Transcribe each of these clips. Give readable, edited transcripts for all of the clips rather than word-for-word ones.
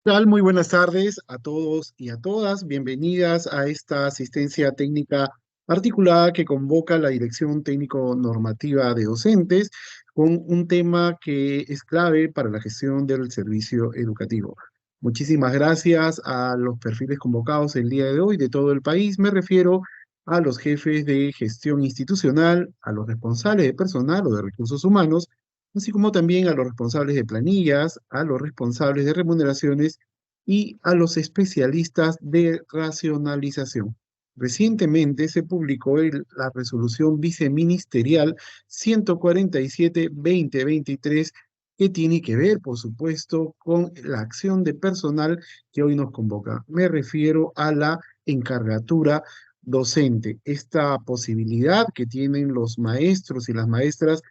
Tal? Muy buenas tardes a todos y a todas. Bienvenidas a esta asistencia técnica articulada que convoca la Dirección Técnico Normativa de Docentes con un tema que es clave para la gestión del servicio educativo. Muchísimas gracias a los perfiles convocados el día de hoy de todo el país. Me refiero a los jefes de gestión institucional, a los responsables de personal o de recursos humanos, así como también a los responsables de planillas, a los responsables de remuneraciones y a los especialistas de racionalización. Recientemente se publicó la resolución viceministerial 147-2023 que tiene que ver, por supuesto, con la acción de personal que hoy nos convoca. Me refiero a la encargatura docente, esta posibilidad que tienen los maestros y las maestras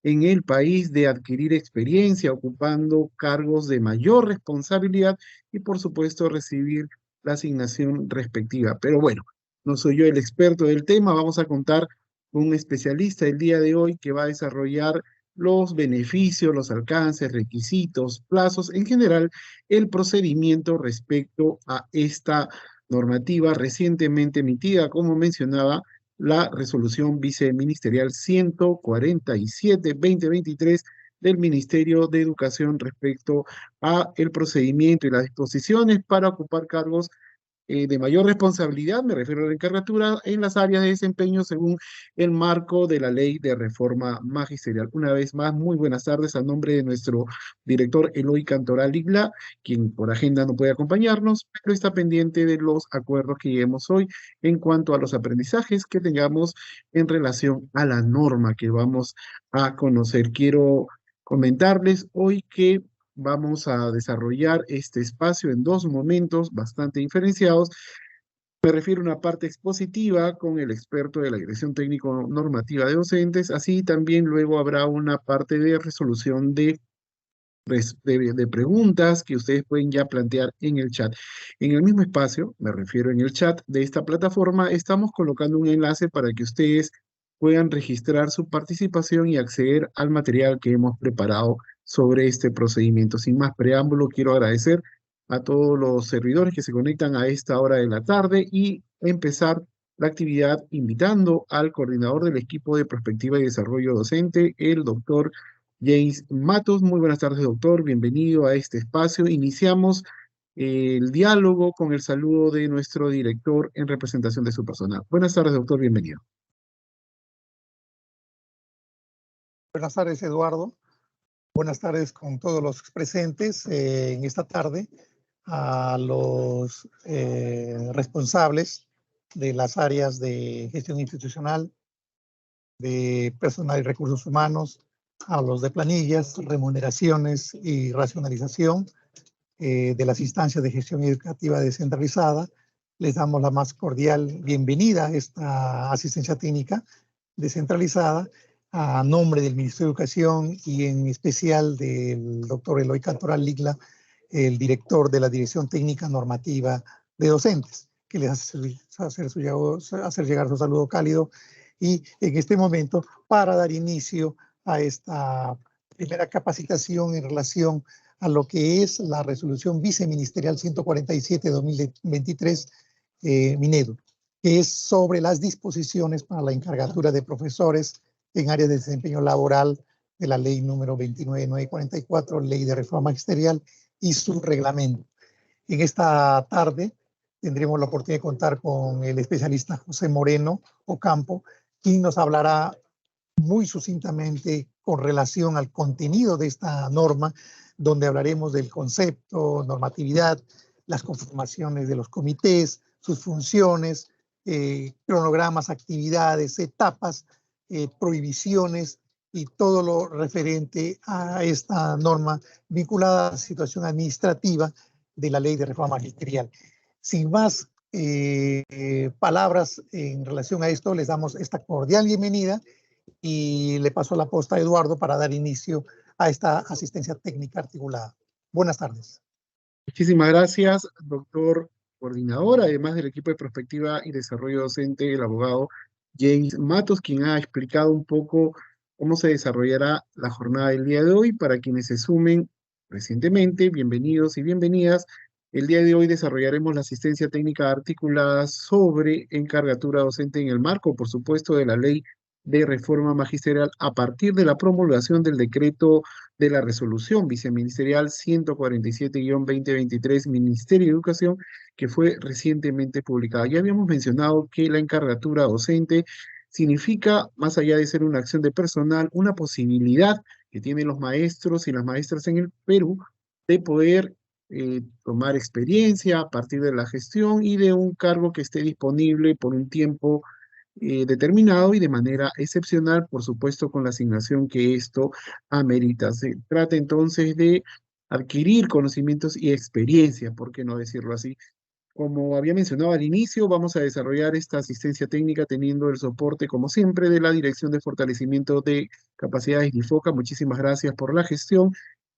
en el país de adquirir experiencia ocupando cargos de mayor responsabilidad y por supuesto recibir la asignación respectiva. Pero bueno, no soy yo el experto del tema, vamos a contar con un especialista el día de hoy que va a desarrollar los beneficios, los alcances, requisitos, plazos, en general, el procedimiento respecto a esta normativa recientemente emitida, como mencionaba, la resolución viceministerial 147-2023 del Ministerio de Educación respecto a el procedimiento y las disposiciones para ocupar cargos de mayor responsabilidad, me refiero a la encargatura, en las áreas de desempeño según el marco de la ley de reforma magisterial. Una vez más, muy buenas tardes a nombre de nuestro director Eloy Cantoral Igla, quien por agenda no puede acompañarnos, pero está pendiente de los acuerdos que lleguemos hoy en cuanto a los aprendizajes que tengamos en relación a la norma que vamos a conocer. Quiero comentarles hoy que vamos a desarrollar este espacio en dos momentos bastante diferenciados. Me refiero a una parte expositiva con el experto de la Dirección Técnico Normativa de Docentes, así también luego habrá una parte de resolución de preguntas que ustedes pueden ya plantear en el chat. En el mismo espacio, me refiero en el chat de esta plataforma, estamos colocando un enlace para que ustedes puedan registrar su participación y acceder al material que hemos preparado sobre este procedimiento. Sin más preámbulo, quiero agradecer a todos los servidores que se conectan a esta hora de la tarde y empezar la actividad invitando al coordinador del equipo de prospectiva y desarrollo docente, el doctor James Matos. Muy buenas tardes, doctor. Bienvenido a este espacio. Iniciamos el diálogo con el saludo de nuestro director en representación de su personal. Buenas tardes, doctor. Bienvenido. Buenas tardes, Eduardo. Buenas tardes con todos los presentes en esta tarde, a los responsables de las áreas de gestión institucional, de personal y recursos humanos, a los de planillas, remuneraciones y racionalización de las instancias de gestión educativa descentralizada. Les damos la más cordial bienvenida a esta asistencia técnica descentralizada a nombre del Ministerio de Educación y en especial del doctor Eloy Cantoral Ligla, el director de la Dirección Técnica Normativa de Docentes, que les hacer llegar su saludo cálido y en este momento para dar inicio a esta primera capacitación en relación a lo que es la resolución viceministerial 147-2023 Minedu, que es sobre las disposiciones para la encargatura de profesores en áreas de desempeño laboral de la ley número 29944, ley de reforma magisterial y su reglamento. En esta tarde tendremos la oportunidad de contar con el especialista José Moreno Ocampo, quien nos hablará muy sucintamente con relación al contenido de esta norma, donde hablaremos del concepto, normatividad, las conformaciones de los comités, sus funciones, cronogramas, actividades, etapas, prohibiciones y todo lo referente a esta norma vinculada a la situación administrativa de la ley de reforma magisterial. Sin más palabras en relación a esto, les damos esta cordial bienvenida y le paso la posta a Eduardo para dar inicio a esta asistencia técnica articulada. Buenas tardes. Muchísimas gracias, doctor coordinador, además del equipo de prospectiva y desarrollo docente, el abogado James Matos, quien ha explicado un poco cómo se desarrollará la jornada del día de hoy. Para quienes se sumen recientemente, bienvenidos y bienvenidas. El día de hoy desarrollaremos la asistencia técnica articulada sobre encargatura docente en el marco, por supuesto, de la ley de reforma magisterial a partir de la promulgación del decreto de la resolución viceministerial 147-2023, Ministerio de Educación, que fue recientemente publicada. Ya habíamos mencionado que la encargatura docente significa, más allá de ser una acción de personal, una posibilidad que tienen los maestros y las maestras en el Perú de poder tomar experiencia a partir de la gestión y de un cargo que esté disponible por un tiempo determinado y de manera excepcional, por supuesto, con la asignación que esto amerita. Se trata entonces de adquirir conocimientos y experiencia, ¿por qué no decirlo así? Como había mencionado al inicio, vamos a desarrollar esta asistencia técnica teniendo el soporte, como siempre, de la Dirección de Fortalecimiento de Capacidades DIFOCA. Muchísimas gracias por la gestión.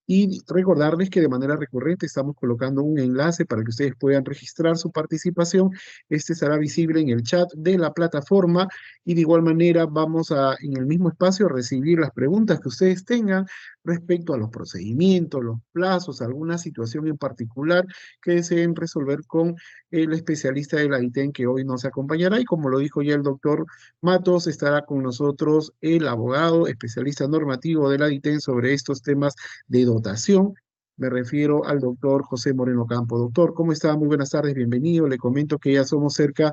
Y recordarles que de manera recurrente estamos colocando un enlace para que ustedes puedan registrar su participación. Este estará visible en el chat de la plataforma y de igual manera vamos a, en el mismo espacio, recibir las preguntas que ustedes tengan respecto a los procedimientos, los plazos, alguna situación en particular que deseen resolver con el especialista de la ITEN que hoy nos acompañará. Y como lo dijo ya el doctor Matos, estará con nosotros el abogado especialista normativo de la ITEN sobre estos temas de dotación. Me refiero al doctor José Moreno Campo. Doctor, ¿cómo está? Muy buenas tardes, bienvenido. Le comento que ya somos cerca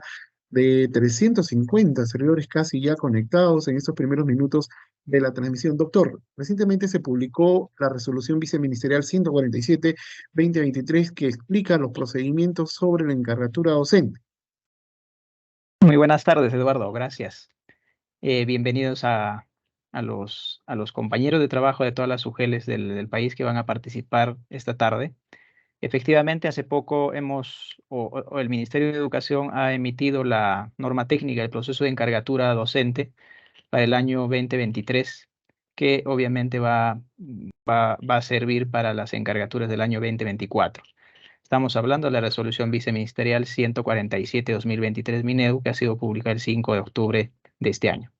de 350 servidores casi ya conectados en estos primeros minutos de la transmisión. Doctor, recientemente se publicó la resolución viceministerial 147-2023 que explica los procedimientos sobre la encargatura docente. Muy buenas tardes, Eduardo. Gracias. Bienvenidos a los compañeros de trabajo de todas las UGELs del país que van a participar esta tarde. Efectivamente, hace poco el Ministerio de Educación ha emitido la norma técnica del proceso de encargatura docente para el año 2023, que obviamente va a servir para las encargaturas del año 2024. Estamos hablando de la resolución viceministerial 147-2023 Minedu, que ha sido publicada el 5 de octubre de este año.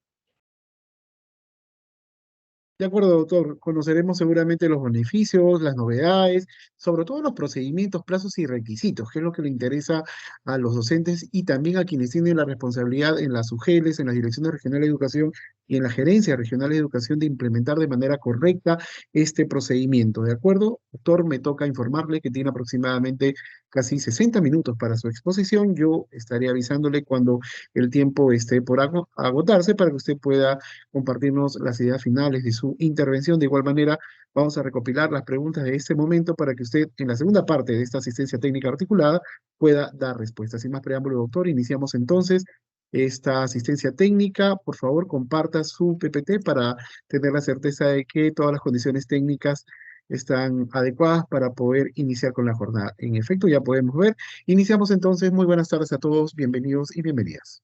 De acuerdo, doctor. Conoceremos seguramente los beneficios, las novedades, sobre todo los procedimientos, plazos y requisitos, que es lo que le interesa a los docentes y también a quienes tienen la responsabilidad en las UGELs, en las direcciones regionales de educación y en las gerencias regionales de educación de implementar de manera correcta este procedimiento. ¿De acuerdo? Doctor, me toca informarle que tiene aproximadamente casi 60 minutos para su exposición. Yo estaré avisándole cuando el tiempo esté por agotarse para que usted pueda compartirnos las ideas finales de su intervención. De igual manera, vamos a recopilar las preguntas de este momento para que usted, en la segunda parte de esta asistencia técnica articulada, pueda dar respuestas. Sin más preámbulo, doctor, iniciamos entonces esta asistencia técnica. Por favor, comparta su PPT para tener la certeza de que todas las condiciones técnicas están adecuadas para poder iniciar con la jornada. En efecto, ya podemos ver. Iniciamos entonces. Muy buenas tardes a todos. Bienvenidos y bienvenidas.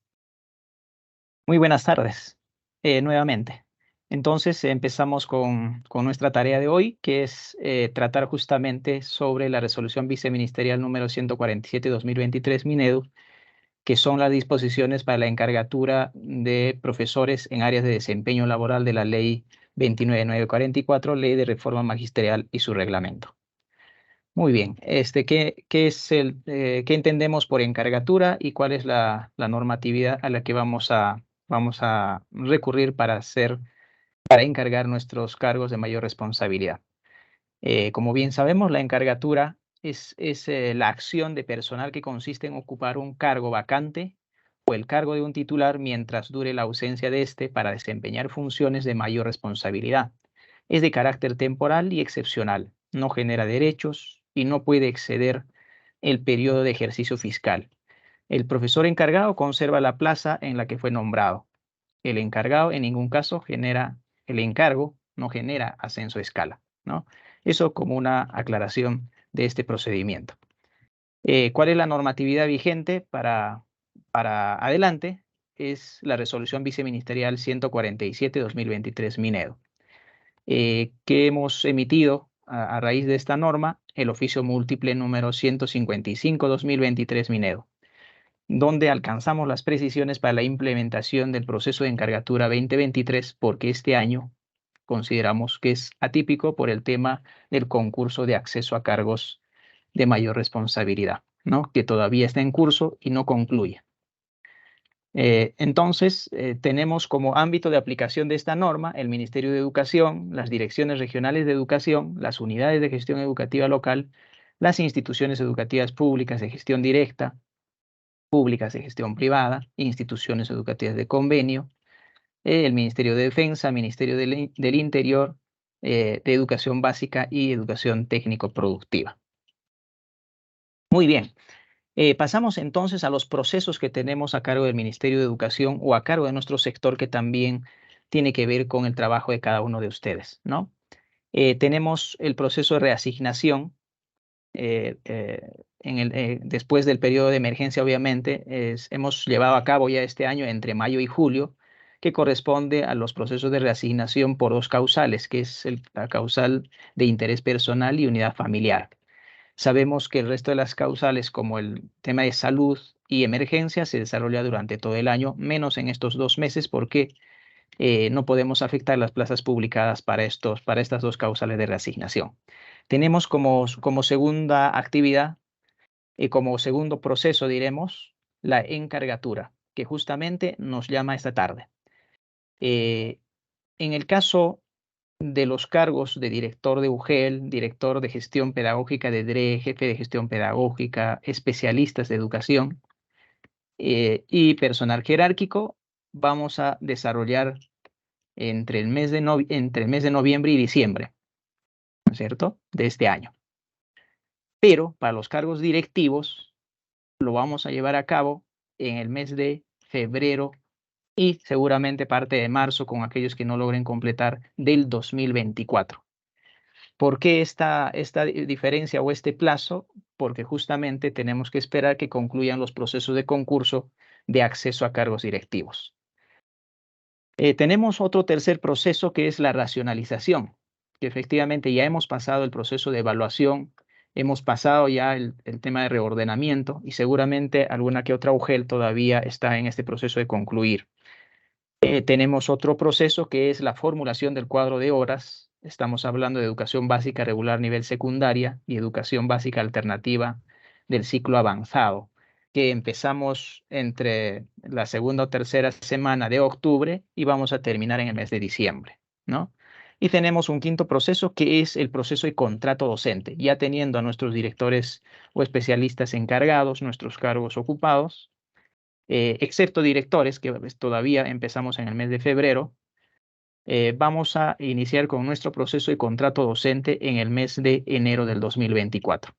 Muy buenas tardes, nuevamente. Entonces empezamos con nuestra tarea de hoy, que es tratar justamente sobre la resolución viceministerial número 147-2023 Minedu, que son las disposiciones para la encargatura de profesores en áreas de desempeño laboral de la ley 29944, ley de reforma magisterial y su reglamento. Muy bien, ¿qué entendemos por encargatura y cuál es la normatividad a la que vamos a recurrir para encargar nuestros cargos de mayor responsabilidad? Como bien sabemos, la encargatura es la acción de personal que consiste en ocupar un cargo vacante o el cargo de un titular mientras dure la ausencia de éste para desempeñar funciones de mayor responsabilidad. Es de carácter temporal y excepcional, no genera derechos y no puede exceder el periodo de ejercicio fiscal. El profesor encargado conserva la plaza en la que fue nombrado. El encargado en ningún caso el encargo no genera ascenso de escala, ¿no? Eso como una aclaración de este procedimiento. ¿Cuál es la normatividad vigente para adelante? Es la resolución viceministerial 147-2023 Minedu, que hemos emitido a raíz de esta norma, el oficio múltiple número 155-2023 Minedu, donde alcanzamos las precisiones para la implementación del proceso de encargatura 2023, porque este año consideramos que es atípico por el tema del concurso de acceso a cargos de mayor responsabilidad, ¿no? Que todavía está en curso y no concluye. Entonces, tenemos como ámbito de aplicación de esta norma el Ministerio de Educación, las direcciones regionales de educación, las unidades de gestión educativa local, las instituciones educativas públicas de gestión directa, públicas de gestión privada, instituciones educativas de convenio, el Ministerio de Defensa, Ministerio del Interior, de Educación Básica y Educación Técnico-Productiva. Muy bien. Pasamos entonces a los procesos que tenemos a cargo del Ministerio de Educación o a cargo de nuestro sector que también tiene que ver con el trabajo de cada uno de ustedes, ¿no? Tenemos el proceso de reasignación. Después del periodo de emergencia, obviamente, hemos llevado a cabo ya este año entre mayo y julio, que corresponde a los procesos de reasignación por dos causales, que es la causal de interés personal y unidad familiar. Sabemos que el resto de las causales, como el tema de salud y emergencia, se desarrolla durante todo el año, menos en estos 2 meses, porque no podemos afectar las plazas publicadas para estas dos causales de reasignación. Tenemos como segunda actividad y como segundo proceso, diremos, la encargatura, que justamente nos llama esta tarde. En el caso de los cargos de director de UGEL, director de gestión pedagógica de DRE, jefe de gestión pedagógica, especialistas de educación y personal jerárquico, vamos a desarrollar entre el mes de noviembre y diciembre, ¿no es cierto?, de este año. Pero para los cargos directivos lo vamos a llevar a cabo en el mes de febrero y seguramente parte de marzo con aquellos que no logren completar del 2024. ¿Por qué esta diferencia o este plazo? Porque justamente tenemos que esperar que concluyan los procesos de concurso de acceso a cargos directivos. Tenemos otro tercer proceso que es la racionalización, que efectivamente ya hemos pasado el proceso de evaluación, hemos pasado ya el tema de reordenamiento y seguramente alguna que otra UGEL todavía está en este proceso de concluir. Tenemos otro proceso que es la formulación del cuadro de horas. Estamos hablando de educación básica regular nivel secundaria y educación básica alternativa del ciclo avanzado, que empezamos entre la segunda o tercera semana de octubre y vamos a terminar en el mes de diciembre, ¿no? Y tenemos un quinto proceso que es el proceso de contrato docente, ya teniendo a nuestros directores o especialistas encargados, nuestros cargos ocupados, excepto directores, que todavía empezamos en el mes de febrero, vamos a iniciar con nuestro proceso de contrato docente en el mes de enero del 2024.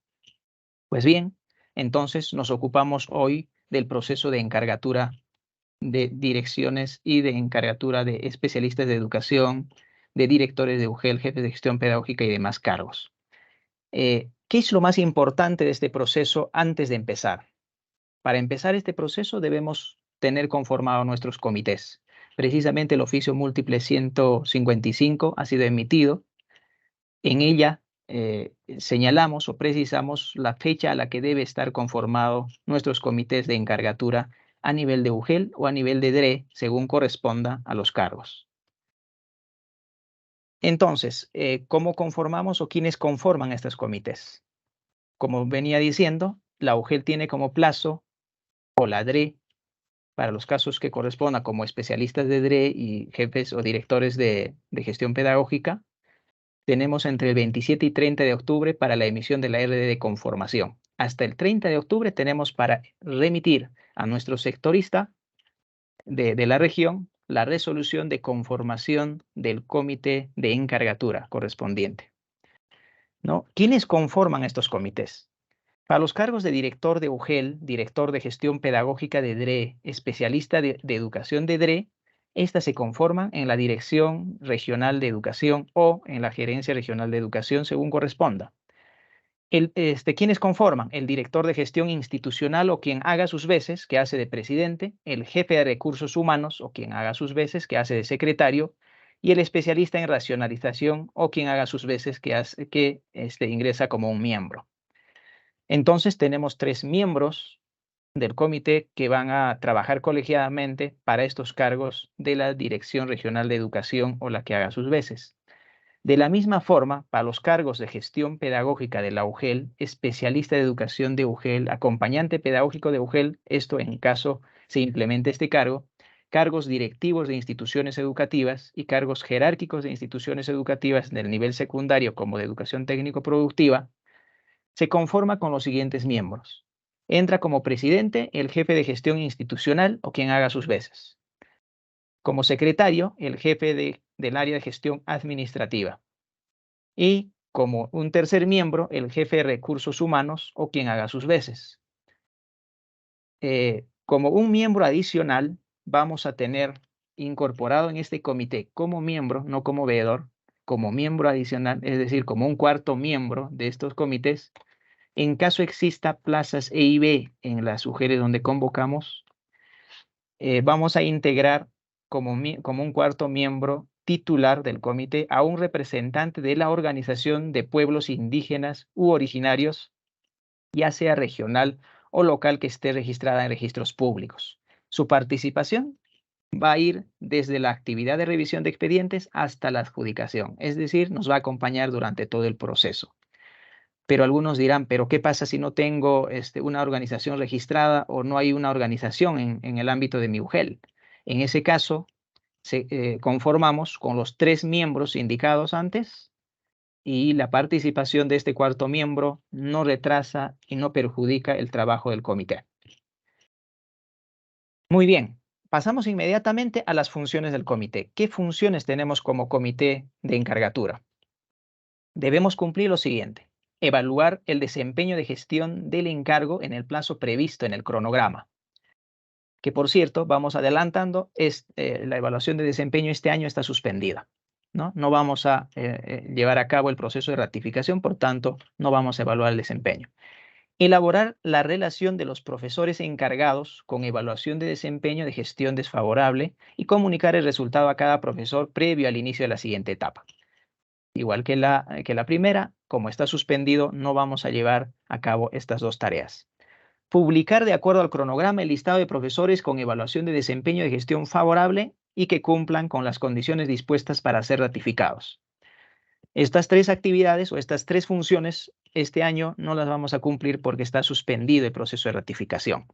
Pues bien, entonces nos ocupamos hoy del proceso de encargatura de direcciones y de encargatura de especialistas de educación, de directores de UGEL, jefes de gestión pedagógica y demás cargos. ¿Qué es lo más importante de este proceso antes de empezar? Para empezar este proceso debemos tener conformados nuestros comités. Precisamente el oficio múltiple 155 ha sido emitido. En ella señalamos o precisamos la fecha a la que debe estar conformado nuestros comités de encargatura a nivel de UGEL o a nivel de DRE, según corresponda a los cargos. Entonces, ¿cómo conformamos o quiénes conforman estos comités? Como venía diciendo, la UGEL tiene como plazo, o la DRE, para los casos que correspondan como especialistas de DRE y jefes o directores de gestión pedagógica, tenemos entre el 27 y 30 de octubre para la emisión de la RD de conformación. Hasta el 30 de octubre tenemos para remitir a nuestro sectorista de la región la resolución de conformación del comité de encargatura correspondiente, ¿no? ¿Quiénes conforman estos comités? Para los cargos de director de UGEL, director de gestión pedagógica de DRE, especialista de educación de DRE, estas se conforman en la Dirección Regional de Educación o en la Gerencia Regional de Educación, según corresponda. ¿Quiénes conforman? El director de gestión institucional o quien haga sus veces, que hace de presidente, el jefe de recursos humanos o quien haga sus veces, que hace de secretario, y el especialista en racionalización o quien haga sus veces, que ingresa como un miembro. Entonces tenemos 3 miembros del comité que van a trabajar colegiadamente para estos cargos de la Dirección Regional de Educación o la que haga sus veces. De la misma forma, para los cargos de gestión pedagógica de la UGEL, especialista de educación de UGEL, acompañante pedagógico de UGEL, esto en caso se implemente este cargo, cargos directivos de instituciones educativas y cargos jerárquicos de instituciones educativas del nivel secundario como de educación técnico-productiva, se conforma con los siguientes miembros. Entra como presidente el jefe de gestión institucional o quien haga sus veces. Como secretario, el jefe del área de gestión administrativa. Y como un tercer miembro, el jefe de recursos humanos o quien haga sus veces. Como un miembro adicional, vamos a tener incorporado en este comité como miembro, no como veedor, como miembro adicional, es decir, como un cuarto miembro de estos comités, en caso exista plazas E y B en las UGEL donde convocamos, vamos a integrar como un cuarto miembro titular del comité a un representante de la organización de pueblos indígenas u originarios, ya sea regional o local que esté registrada en registros públicos. Su participación va a ir desde la actividad de revisión de expedientes hasta la adjudicación, es decir, nos va a acompañar durante todo el proceso. Pero algunos dirán, ¿pero qué pasa si no tengo una organización registrada o no hay una organización en el ámbito de mi UGEL? En ese caso, conformamos con los 3 miembros indicados antes y la participación de este cuarto miembro no retrasa y no perjudica el trabajo del comité. Muy bien, pasamos inmediatamente a las funciones del comité. ¿Qué funciones tenemos como comité de encargatura? Debemos cumplir lo siguiente: evaluar el desempeño de gestión del encargo en el plazo previsto en el cronograma. Que por cierto, vamos adelantando, la evaluación de desempeño este año está suspendida. No vamos a llevar a cabo el proceso de ratificación, por tanto, no vamos a evaluar el desempeño. Elaborar la relación de los profesores encargados con evaluación de desempeño de gestión desfavorable y comunicar el resultado a cada profesor previo al inicio de la siguiente etapa. Igual que la primera, como está suspendido, no vamos a llevar a cabo estas 2 tareas. Publicar de acuerdo al cronograma el listado de profesores con evaluación de desempeño de gestión favorable y que cumplan con las condiciones dispuestas para ser ratificados. Estas 3 actividades o estas 3 funciones este año no las vamos a cumplir porque está suspendido el proceso de ratificación.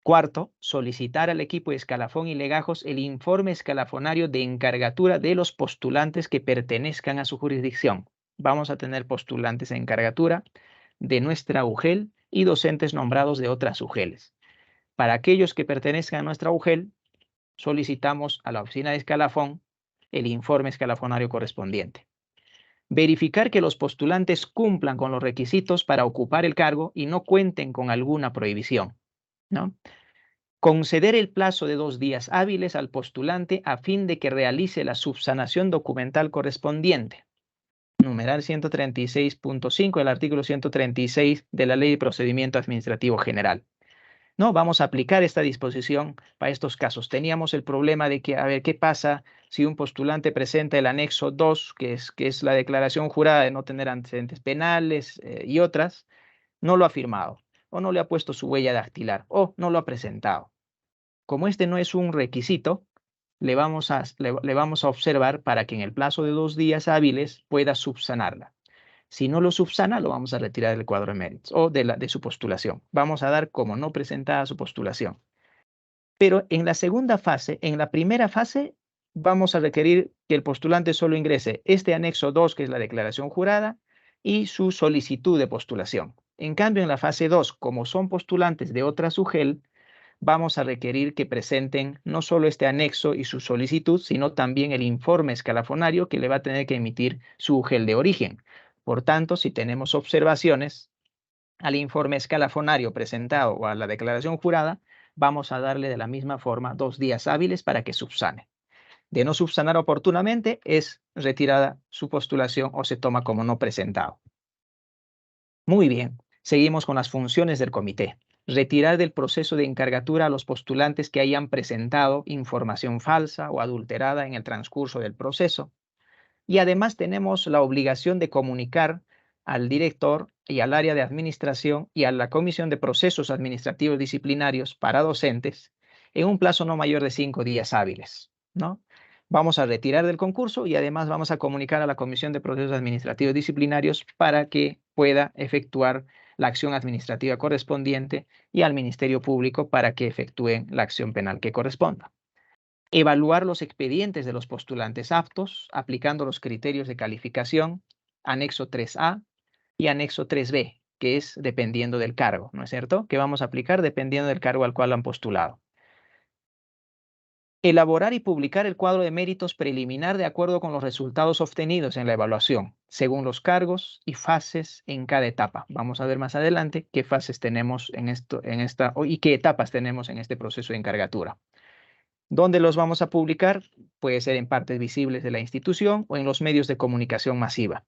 Cuarto, solicitar al equipo de escalafón y legajos el informe escalafonario de encargatura de los postulantes que pertenezcan a su jurisdicción. Vamos a tener postulantes en encargatura de nuestra UGEL y docentes nombrados de otras UGELs. Para aquellos que pertenezcan a nuestra UGEL, solicitamos a la oficina de escalafón el informe escalafonario correspondiente. Verificar que los postulantes cumplan con los requisitos para ocupar el cargo y no cuenten con alguna prohibición, ¿no? Conceder el plazo de 2 días hábiles al postulante a fin de que realice la subsanación documental correspondiente. Numeral 136.5 del artículo 136 de la Ley de Procedimiento Administrativo General. No, vamos a aplicar esta disposición para estos casos. Teníamos el problema de que, a ver, ¿qué pasa si un postulante presenta el anexo 2, que es la declaración jurada de no tener antecedentes penales y otras, no lo ha firmado, o no le ha puesto su huella dactilar, o no lo ha presentado? Como este no es un requisito, le vamos a observar para que en el plazo de 2 días hábiles pueda subsanarla. Si no lo subsana, lo vamos a retirar del cuadro de méritos o de su postulación. Vamos a dar como no presentada su postulación. Pero en la segunda fase, en la primera fase, vamos a requerir que el postulante solo ingrese este anexo 2, que es la declaración jurada, y su solicitud de postulación. En cambio, en la fase 2, como son postulantes de otra UGEL, vamos a requerir que presenten no solo este anexo y su solicitud, sino también el informe escalafonario que le va a tener que emitir su UGEL de origen. Por tanto, si tenemos observaciones al informe escalafonario presentado o a la declaración jurada, vamos a darle de la misma forma 2 días hábiles para que subsane. De no subsanar oportunamente, es retirada su postulación o se toma como no presentado. Muy bien, seguimos con las funciones del comité. Retirar del proceso de encargatura a los postulantes que hayan presentado información falsa o adulterada en el transcurso del proceso. Y además tenemos la obligación de comunicar al director y al área de administración y a la Comisión de Procesos Administrativos Disciplinarios para docentes en un plazo no mayor de 5 días hábiles, ¿no? vamos a retirar del concurso y además vamos a comunicar a la Comisión de Procesos Administrativos Disciplinarios para que pueda efectuar la acción administrativa correspondiente y al Ministerio Público para que efectúen la acción penal que corresponda. Evaluar los expedientes de los postulantes aptos aplicando los criterios de calificación, anexo 3A y anexo 3B, que es dependiendo del cargo, ¿no es cierto? Que vamos a aplicar dependiendo del cargo al cual han postulado. Elaborar y publicar el cuadro de méritos preliminar de acuerdo con los resultados obtenidos en la evaluación, según los cargos y fases en cada etapa. Vamos a ver más adelante qué fases tenemos y qué etapas tenemos en este proceso de encargatura. ¿Dónde los vamos a publicar? Puede ser en partes visibles de la institución o en los medios de comunicación masiva,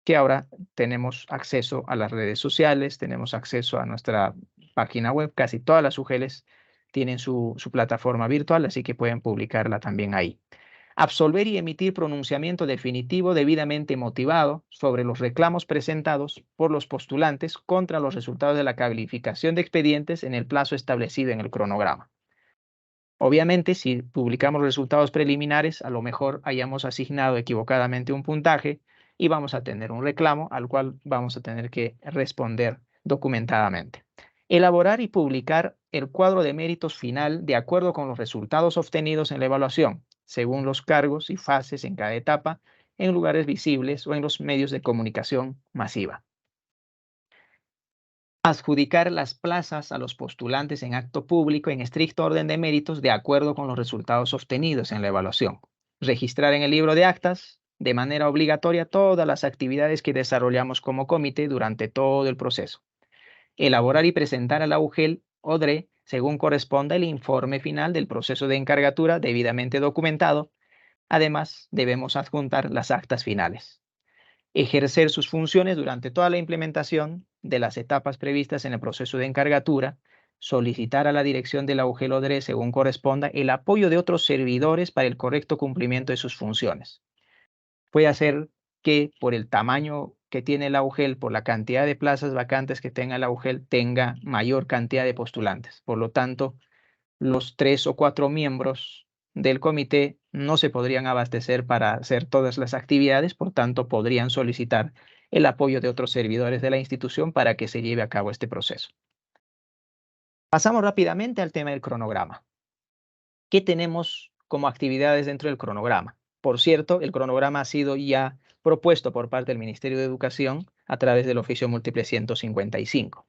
que ahora tenemos acceso a las redes sociales, tenemos acceso a nuestra página web, casi todas las UGELs tienen su plataforma virtual, así que pueden publicarla también ahí. Absolver y emitir pronunciamiento definitivo debidamente motivado sobre los reclamos presentados por los postulantes contra los resultados de la calificación de expedientes en el plazo establecido en el cronograma. Obviamente, si publicamos los resultados preliminares, a lo mejor hayamos asignado equivocadamente un puntaje y vamos a tener un reclamo al cual vamos a tener que responder documentadamente. Elaborar y publicar el cuadro de méritos final de acuerdo con los resultados obtenidos en la evaluación, según los cargos y fases en cada etapa, en lugares visibles o en los medios de comunicación masiva. Adjudicar las plazas a los postulantes en acto público en estricto orden de méritos de acuerdo con los resultados obtenidos en la evaluación. Registrar en el libro de actas de manera obligatoria todas las actividades que desarrollamos como comité durante todo el proceso. Elaborar y presentar a la UGEL o DRE, según corresponda, el informe final del proceso de encargatura debidamente documentado. Además, debemos adjuntar las actas finales. Ejercer sus funciones durante toda la implementación de las etapas previstas en el proceso de encargatura, solicitar a la dirección de la UGEL o DRE, según corresponda, el apoyo de otros servidores para el correcto cumplimiento de sus funciones. Puede hacer que por el tamaño que tiene la UGEL, por la cantidad de plazas vacantes que tenga la UGEL, tenga mayor cantidad de postulantes. Por lo tanto, los 3 o 4 miembros del comité no se podrían abastecer para hacer todas las actividades, por tanto, podrían solicitar el apoyo de otros servidores de la institución para que se lleve a cabo este proceso. Pasamos rápidamente al tema del cronograma. ¿Qué tenemos como actividades dentro del cronograma? Por cierto, el cronograma ha sido ya propuesto por parte del Ministerio de Educación a través del oficio múltiple 155.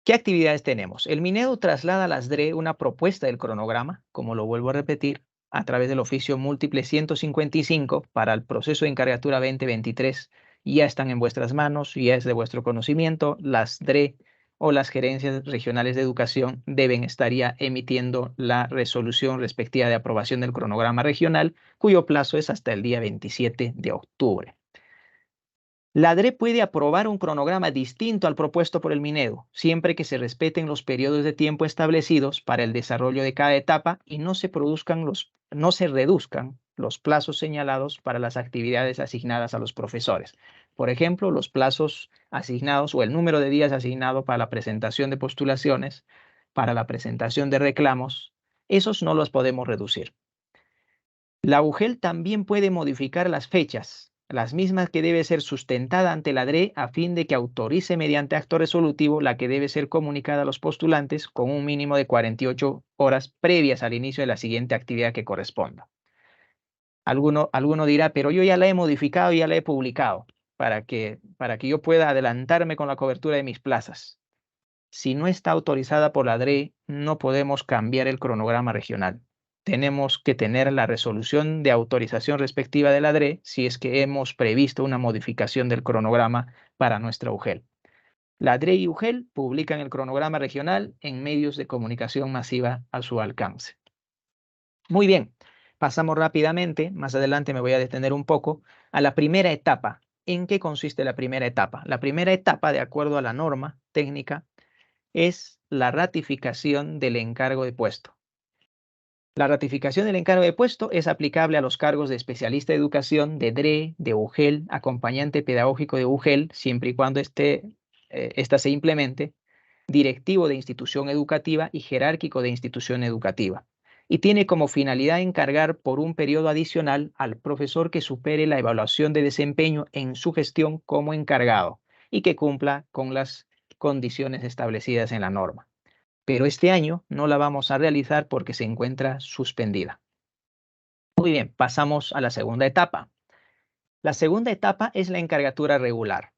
¿Qué actividades tenemos? El Minedu traslada a las DRE una propuesta del cronograma, como lo vuelvo a repetir, a través del oficio múltiple 155 para el proceso de encargatura 2023. Ya están en vuestras manos, ya es de vuestro conocimiento. Las DRE o las gerencias regionales de educación deben estar ya emitiendo la resolución respectiva de aprobación del cronograma regional, cuyo plazo es hasta el día 27 de octubre. La DRE puede aprobar un cronograma distinto al propuesto por el Minedu, siempre que se respeten los periodos de tiempo establecidos para el desarrollo de cada etapa y no se reduzcan los plazos señalados para las actividades asignadas a los profesores. Por ejemplo, los plazos asignados o el número de días asignado para la presentación de postulaciones, para la presentación de reclamos, esos no los podemos reducir. La UGEL también puede modificar las fechas, las mismas que debe ser sustentada ante la DRE a fin de que autorice mediante acto resolutivo la que debe ser comunicada a los postulantes con un mínimo de 48 horas previas al inicio de la siguiente actividad que corresponda. Alguno dirá, pero yo ya la he modificado y ya la he publicado para que yo pueda adelantarme con la cobertura de mis plazas. Si no está autorizada por la DRE, no podemos cambiar el cronograma regional. Tenemos que tener la resolución de autorización respectiva de la DRE si es que hemos previsto una modificación del cronograma para nuestra UGEL. La DRE y UGEL publican el cronograma regional en medios de comunicación masiva a su alcance. Muy bien, pasamos rápidamente, más adelante me voy a detener un poco, a la primera etapa. ¿En qué consiste la primera etapa? La primera etapa, de acuerdo a la norma técnica, es la ratificación del encargo de puesto. La ratificación del encargo de puesto es aplicable a los cargos de especialista de educación, de DRE, de UGEL, acompañante pedagógico de UGEL, siempre y cuando esta se implemente, directivo de institución educativa y jerárquico de institución educativa. y tiene como finalidad encargar por un periodo adicional al profesor que supere la evaluación de desempeño en su gestión como encargado y que cumpla con las condiciones establecidas en la norma. Pero este año no la vamos a realizar porque se encuentra suspendida. Muy bien, pasamos a la segunda etapa. La segunda etapa es la encargatura regular.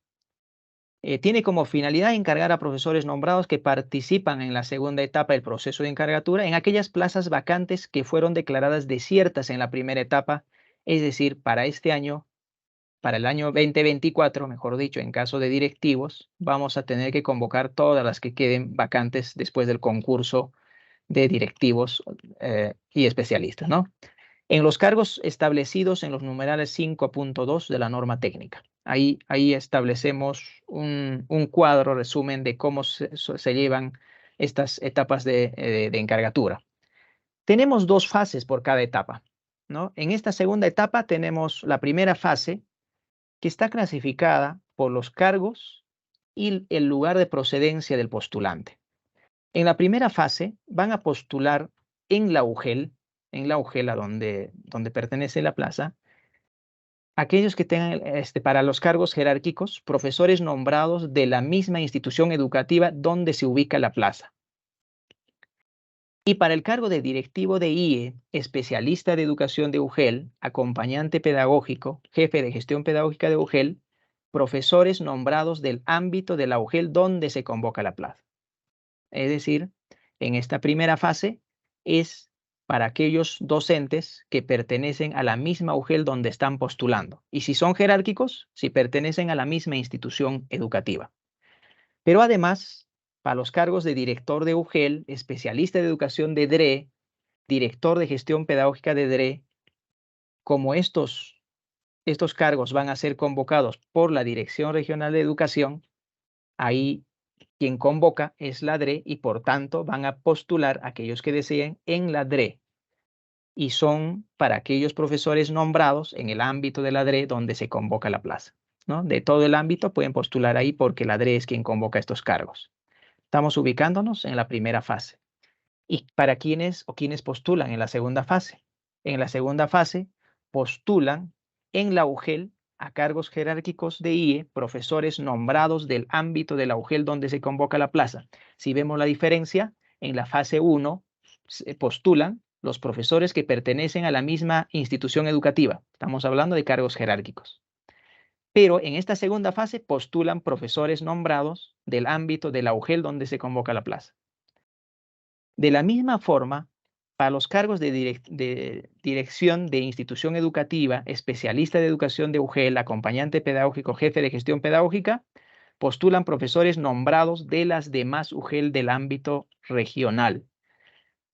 Tiene como finalidad encargar a profesores nombrados que participan en la segunda etapa del proceso de encargatura en aquellas plazas vacantes que fueron declaradas desiertas en la primera etapa, es decir, para este año, para el año 2024, mejor dicho, en caso de directivos, vamos a tener que convocar todas las que queden vacantes después del concurso de directivos y especialistas, ¿no? En los cargos establecidos en los numerales 5.2 de la norma técnica. Ahí establecemos un cuadro resumen de cómo se llevan estas etapas de encargatura. Tenemos dos fases por cada etapa, ¿no? En esta segunda etapa tenemos la primera fase que está clasificada por los cargos y el lugar de procedencia del postulante. En la primera fase van a postular en la UGEL a donde pertenece la plaza, aquellos que tengan para los cargos jerárquicos, profesores nombrados de la misma institución educativa donde se ubica la plaza. Y para el cargo de directivo de IE, especialista de educación de UGEL, acompañante pedagógico, jefe de gestión pedagógica de UGEL, profesores nombrados del ámbito de la UGEL donde se convoca la plaza. Es decir, en esta primera fase es para aquellos docentes que pertenecen a la misma UGEL donde están postulando. Y si son jerárquicos, si pertenecen a la misma institución educativa. Pero además, para los cargos de director de UGEL, especialista de educación de DRE, director de gestión pedagógica de DRE, como estos cargos van a ser convocados por la Dirección Regional de Educación, ahí quien convoca es la DRE y por tanto van a postular a aquellos que deseen en la DRE. Y son para aquellos profesores nombrados en el ámbito de la DRE donde se convoca la plaza, ¿no? De todo el ámbito pueden postular ahí porque la DRE es quien convoca estos cargos. Estamos ubicándonos en la primera fase. ¿Y para quiénes postulan en la segunda fase? En la segunda fase postulan en la UGEL a cargos jerárquicos de IE, profesores nombrados del ámbito de la UGEL donde se convoca la plaza. Si vemos la diferencia, en la fase 1 se postulan los profesores que pertenecen a la misma institución educativa. Estamos hablando de cargos jerárquicos. Pero en esta segunda fase postulan profesores nombrados del ámbito de la UGEL donde se convoca la plaza. De la misma forma, para los cargos de dirección de institución educativa, especialista de educación de UGEL, acompañante pedagógico, jefe de gestión pedagógica, postulan profesores nombrados de las demás UGEL del ámbito regional.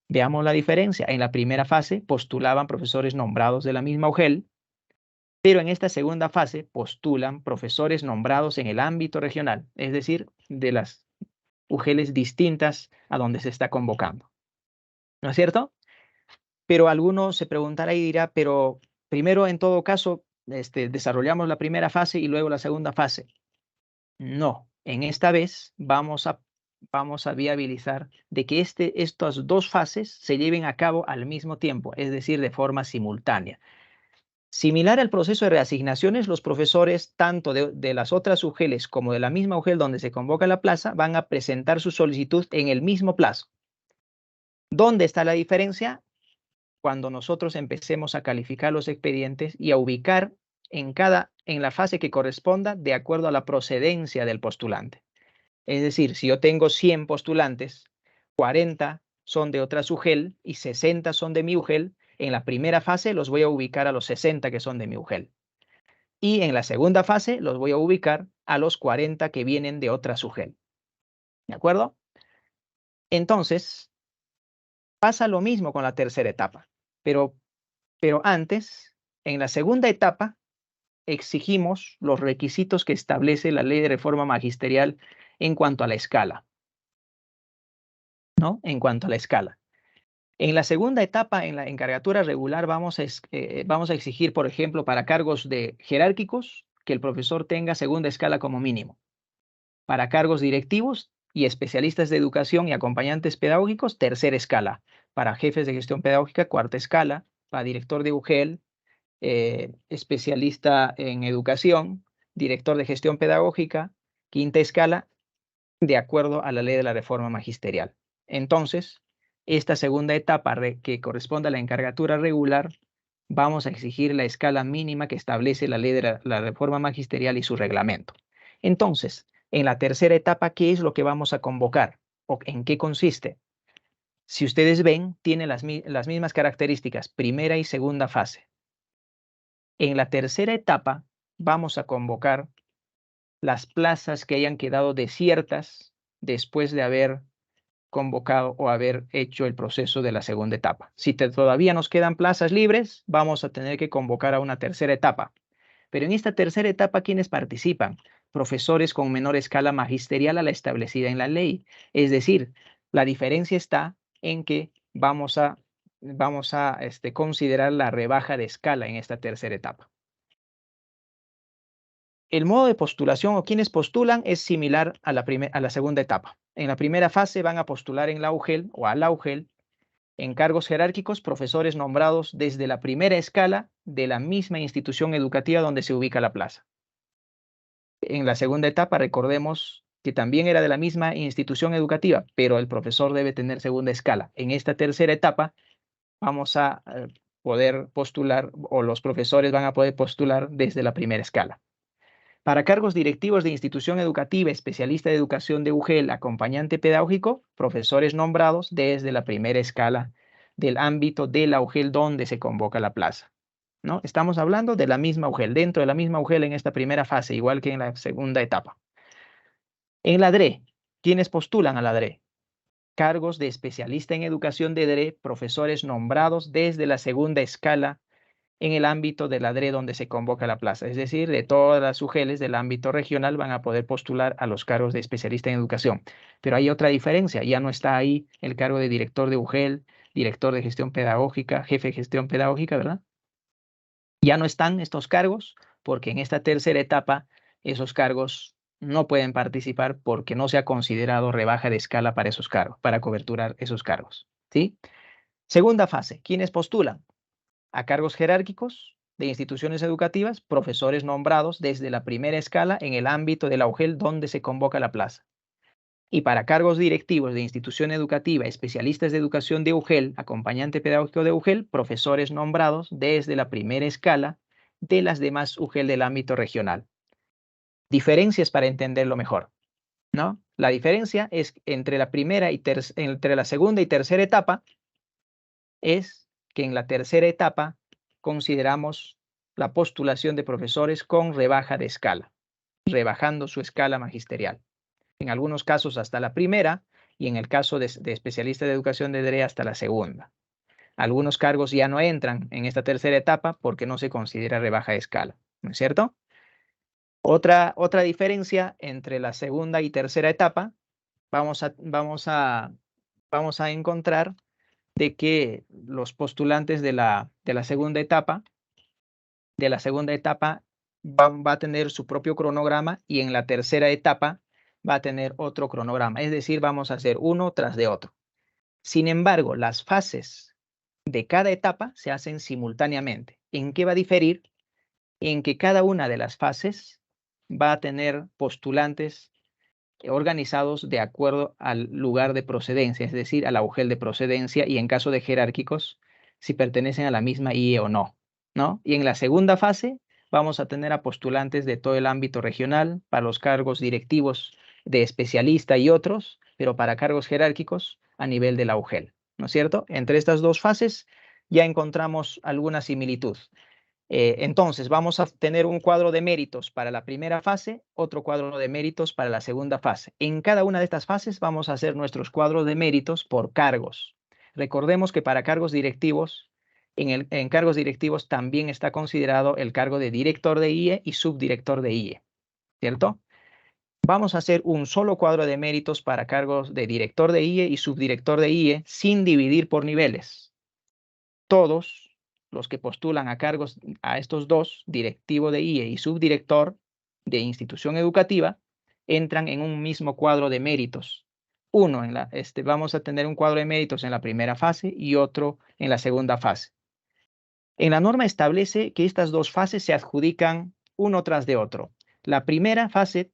Veamos la diferencia. En la primera fase postulaban profesores nombrados de la misma UGEL, pero en esta segunda fase postulan profesores nombrados en el ámbito regional, es decir, de las UGELes distintas a donde se está convocando. ¿No es cierto? Pero alguno se preguntará y dirá, pero primero en todo caso desarrollamos la primera fase y luego la segunda fase. No, en esta vez vamos a viabilizar de que estas dos fases se lleven a cabo al mismo tiempo, es decir, de forma simultánea. Similar al proceso de reasignaciones, los profesores tanto de las otras UGELes como de la misma UGEL donde se convoca la plaza van a presentar su solicitud en el mismo plazo. ¿Dónde está la diferencia? Cuando nosotros empecemos a calificar los expedientes y a ubicar en la fase que corresponda de acuerdo a la procedencia del postulante. Es decir, si yo tengo 100 postulantes, 40 son de otra UGEL y 60 son de mi UGEL, en la primera fase los voy a ubicar a los 60 que son de mi UGEL. Y en la segunda fase los voy a ubicar a los 40 que vienen de otra UGEL. ¿De acuerdo? Entonces, pasa lo mismo con la tercera etapa, pero antes, en la segunda etapa, exigimos los requisitos que establece la Ley de Reforma Magisterial en cuanto a la escala, ¿no? En cuanto a la escala. En la segunda etapa, en la encargatura regular, vamos a exigir, por ejemplo, para cargos jerárquicos, que el profesor tenga segunda escala como mínimo. Para cargos directivos y especialistas de educación y acompañantes pedagógicos, tercera escala. Para jefes de gestión pedagógica, cuarta escala. Para director de UGEL, especialista en educación, director de gestión pedagógica, quinta escala, de acuerdo a la ley de la reforma magisterial. Entonces, esta segunda etapa que corresponde a la encargatura regular, vamos a exigir la escala mínima que establece la ley de la reforma magisterial y su reglamento. Entonces, en la tercera etapa, ¿qué es lo que vamos a convocar? ¿O en qué consiste? Si ustedes ven, tiene las mismas características, primera y segunda fase. En la tercera etapa, vamos a convocar las plazas que hayan quedado desiertas después de haber convocado o haber hecho el proceso de la segunda etapa. Si todavía nos quedan plazas libres, vamos a tener que convocar a una tercera etapa. Pero en esta tercera etapa, ¿quiénes participan? Profesores con menor escala magisterial a la establecida en la ley. Es decir, la diferencia está en que vamos a considerar la rebaja de escala en esta tercera etapa. El modo de postulación o quienes postulan es similar a la segunda etapa. En la primera fase van a postular en la UGEL o a la UGEL en cargos jerárquicos profesores nombrados desde la primera escala de la misma institución educativa donde se ubica la plaza. En la segunda etapa, recordemos que también era de la misma institución educativa, pero el profesor debe tener segunda escala. En esta tercera etapa vamos a poder postular, o los profesores van a poder postular desde la primera escala. Para cargos directivos de institución educativa, especialista de educación de UGEL, acompañante pedagógico, profesores nombrados desde la primera escala del ámbito de la UGEL donde se convoca la plaza, ¿no? Estamos hablando de la misma UGEL, dentro de la misma UGEL en esta primera fase, igual que en la segunda etapa. En la DRE, ¿quiénes postulan a la DRE? Cargos de especialista en educación de DRE, profesores nombrados desde la segunda escala en el ámbito de la DRE donde se convoca la plaza. Es decir, de todas las UGELs del ámbito regional van a poder postular a los cargos de especialista en educación. Pero hay otra diferencia, ya no está ahí el cargo de director de UGEL, director de gestión pedagógica, jefe de gestión pedagógica, ¿verdad? Ya no están estos cargos porque en esta tercera etapa esos cargos no pueden participar porque no se ha considerado rebaja de escala para esos cargos, para coberturar esos cargos, ¿sí? Segunda fase, ¿quiénes postulan? A cargos jerárquicos de instituciones educativas, profesores nombrados desde la primera escala en el ámbito de la UGEL donde se convoca la plaza. Y para cargos directivos de institución educativa, especialistas de educación de UGEL, acompañante pedagógico de UGEL, profesores nombrados desde la primera escala de las demás UGEL del ámbito regional. Diferencias para entenderlo mejor, ¿no? La diferencia es entre la segunda y tercera etapa es que en la tercera etapa consideramos la postulación de profesores con rebaja de escala, rebajando su escala magisterial. En algunos casos hasta la primera y en el caso de especialista de educación de DRE hasta la segunda. Algunos cargos ya no entran en esta tercera etapa porque no se considera rebaja de escala, ¿no es cierto? Otra diferencia entre la segunda y tercera etapa, vamos a encontrar de que los postulantes de la segunda etapa, va a tener su propio cronograma y en la tercera etapa va a tener otro cronograma. Es decir, vamos a hacer uno tras de otro. Sin embargo, las fases de cada etapa se hacen simultáneamente. ¿En qué va a diferir? En que cada una de las fases va a tener postulantes organizados de acuerdo al lugar de procedencia, es decir, a la UGEL de procedencia y en caso de jerárquicos, si pertenecen a la misma IE o no, ¿no? Y en la segunda fase vamos a tener a postulantes de todo el ámbito regional para los cargos directivos de especialista y otros, pero para cargos jerárquicos a nivel de la UGEL, ¿no es cierto? Entre estas dos fases ya encontramos alguna similitud. Entonces, vamos a tener un cuadro de méritos para la primera fase, otro cuadro de méritos para la segunda fase. En cada una de estas fases vamos a hacer nuestros cuadros de méritos por cargos. Recordemos que para cargos directivos, en cargos directivos también está considerado el cargo de director de IE y subdirector de IE, ¿cierto? Vamos a hacer un solo cuadro de méritos para cargos de director de IE y subdirector de IE sin dividir por niveles. Todos los que postulan a cargos a estos dos, directivo de IE y subdirector de institución educativa, entran en un mismo cuadro de méritos Uno, vamos a tener un cuadro de méritos en la primera fase y otro en la segunda fase. En la norma establece que estas dos fases se adjudican uno tras de otro. La primera fase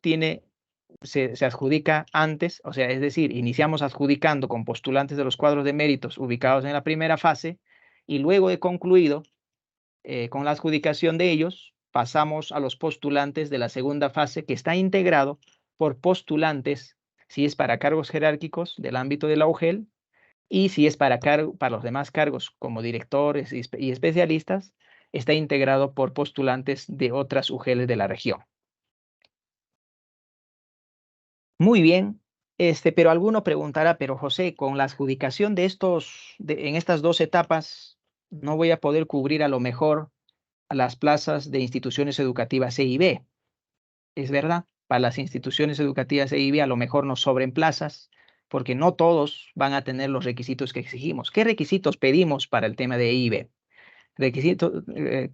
se adjudica antes, o sea, es decir, iniciamos adjudicando con postulantes de los cuadros de méritos ubicados en la primera fase y luego de concluido con la adjudicación de ellos, pasamos a los postulantes de la segunda fase que está integrado por postulantes, si es para cargos jerárquicos del ámbito de la UGEL y si es para los demás cargos como directores y especialistas, está integrado por postulantes de otras UGELs de la región. Muy bien, pero alguno preguntará, pero José, con la adjudicación de en estas dos etapas, no voy a poder cubrir a lo mejor a las plazas de instituciones educativas E y B. Es verdad, para las instituciones educativas E y B a lo mejor nos sobren plazas, porque no todos van a tener los requisitos que exigimos. ¿Qué requisitos pedimos para el tema de E y B?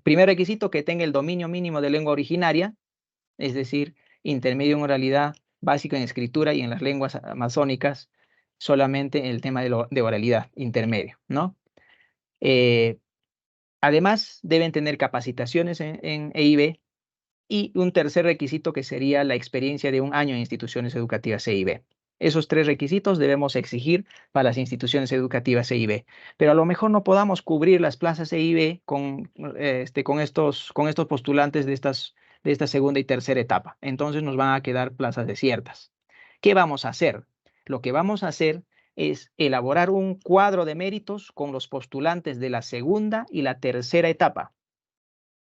Primer requisito, que tenga el dominio mínimo de lengua originaria, es decir, intermedio en oralidad, básico en escritura y en las lenguas amazónicas, solamente en el tema de oralidad, intermedio, ¿no? Además, deben tener capacitaciones en EIB y un tercer requisito que sería la experiencia de 1 año en instituciones educativas EIB. Esos 3 requisitos debemos exigir para las instituciones educativas EIB. Pero a lo mejor no podamos cubrir las plazas EIB con estos postulantes de esta segunda y tercera etapa. Entonces nos van a quedar plazas desiertas. ¿Qué vamos a hacer? Lo que vamos a hacer es elaborar un cuadro de méritos con los postulantes de la segunda y la tercera etapa.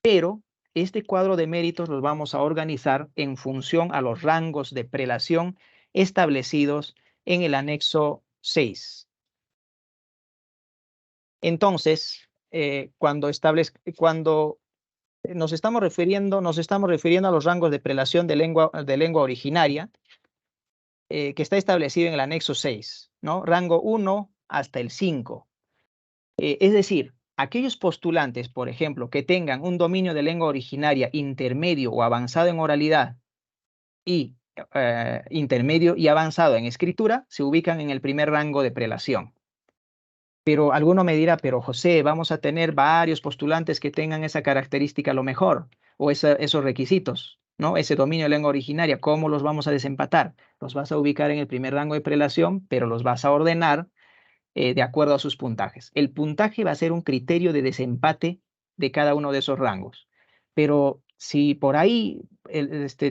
Pero este cuadro de méritos los vamos a organizar en función a los rangos de prelación establecidos en el anexo 6. Entonces, cuando nos estamos refiriendo a los rangos de prelación de lengua originaria, que está establecido en el anexo 6, ¿no? Rango 1 hasta el 5. Es decir, aquellos postulantes, por ejemplo, que tengan un dominio de lengua originaria intermedio o avanzado en oralidad y intermedio y avanzado en escritura, se ubican en el primer rango de prelación. Pero alguno me dirá, pero José, vamos a tener varios postulantes que tengan esa característica a lo mejor, o esos requisitos, ¿no? Ese dominio de lengua originaria, ¿cómo los vamos a desempatar? Los vas a ubicar en el primer rango de prelación, pero los vas a ordenar de acuerdo a sus puntajes. El puntaje va a ser un criterio de desempate de cada uno de esos rangos. Pero si por ahí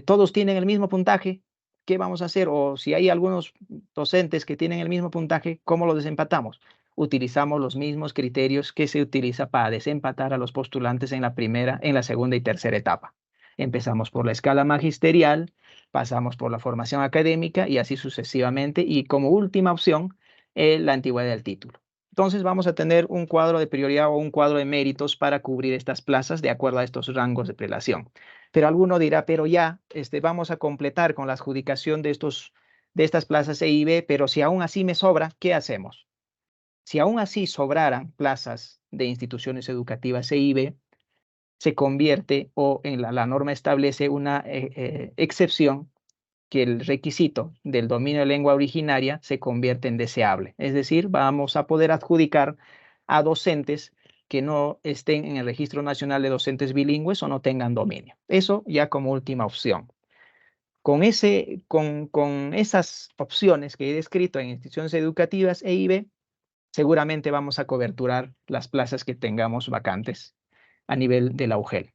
todos tienen el mismo puntaje, ¿qué vamos a hacer? O si hay algunos docentes que tienen el mismo puntaje, ¿cómo lo desempatamos? Utilizamos los mismos criterios que se utiliza para desempatar a los postulantes en la primera, en la segunda y tercera etapa. Empezamos por la escala magisterial, pasamos por la formación académica y así sucesivamente. Y como última opción, la antigüedad del título. Entonces vamos a tener un cuadro de prioridad o un cuadro de méritos para cubrir estas plazas de acuerdo a estos rangos de prelación. Pero alguno dirá, pero ya vamos a completar con la adjudicación de estas plazas EIB, pero si aún así me sobra, ¿qué hacemos? Si aún así sobraran plazas de instituciones educativas EIB, se convierte o en la norma establece una excepción que el requisito del dominio de lengua originaria se convierte en deseable. Es decir, vamos a poder adjudicar a docentes que no estén en el Registro Nacional de Docentes Bilingües o no tengan dominio. Eso ya como última opción. Con esas opciones que he descrito en instituciones educativas EIB, seguramente vamos a coberturar las plazas que tengamos vacantes a nivel de la UGEL.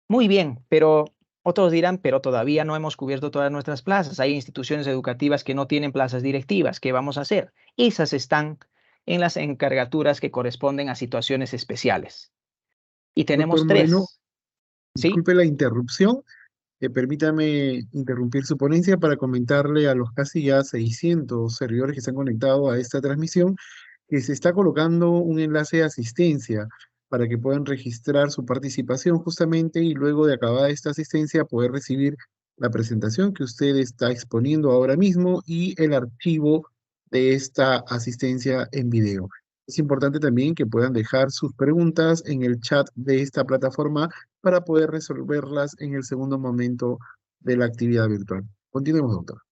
Muy bien, pero otros dirán, pero todavía no hemos cubierto todas nuestras plazas. Hay instituciones educativas que no tienen plazas directivas. ¿Qué vamos a hacer? Esas están en las encargaturas que corresponden a situaciones especiales. Y tenemos Doctor Moreno, 3. ¿Sí? disculpe la interrupción. Permítame interrumpir su ponencia para comentarle a los casi ya 600 servidores que se han conectado a esta transmisión que se está colocando un enlace de asistencia para que puedan registrar su participación justamente y luego de acabada esta asistencia poder recibir la presentación que usted está exponiendo ahora mismo y el archivo de esta asistencia en video. Es importante también que puedan dejar sus preguntas en el chat de esta plataforma para poder resolverlas en el segundo momento de la actividad virtual. Continuemos, doctor.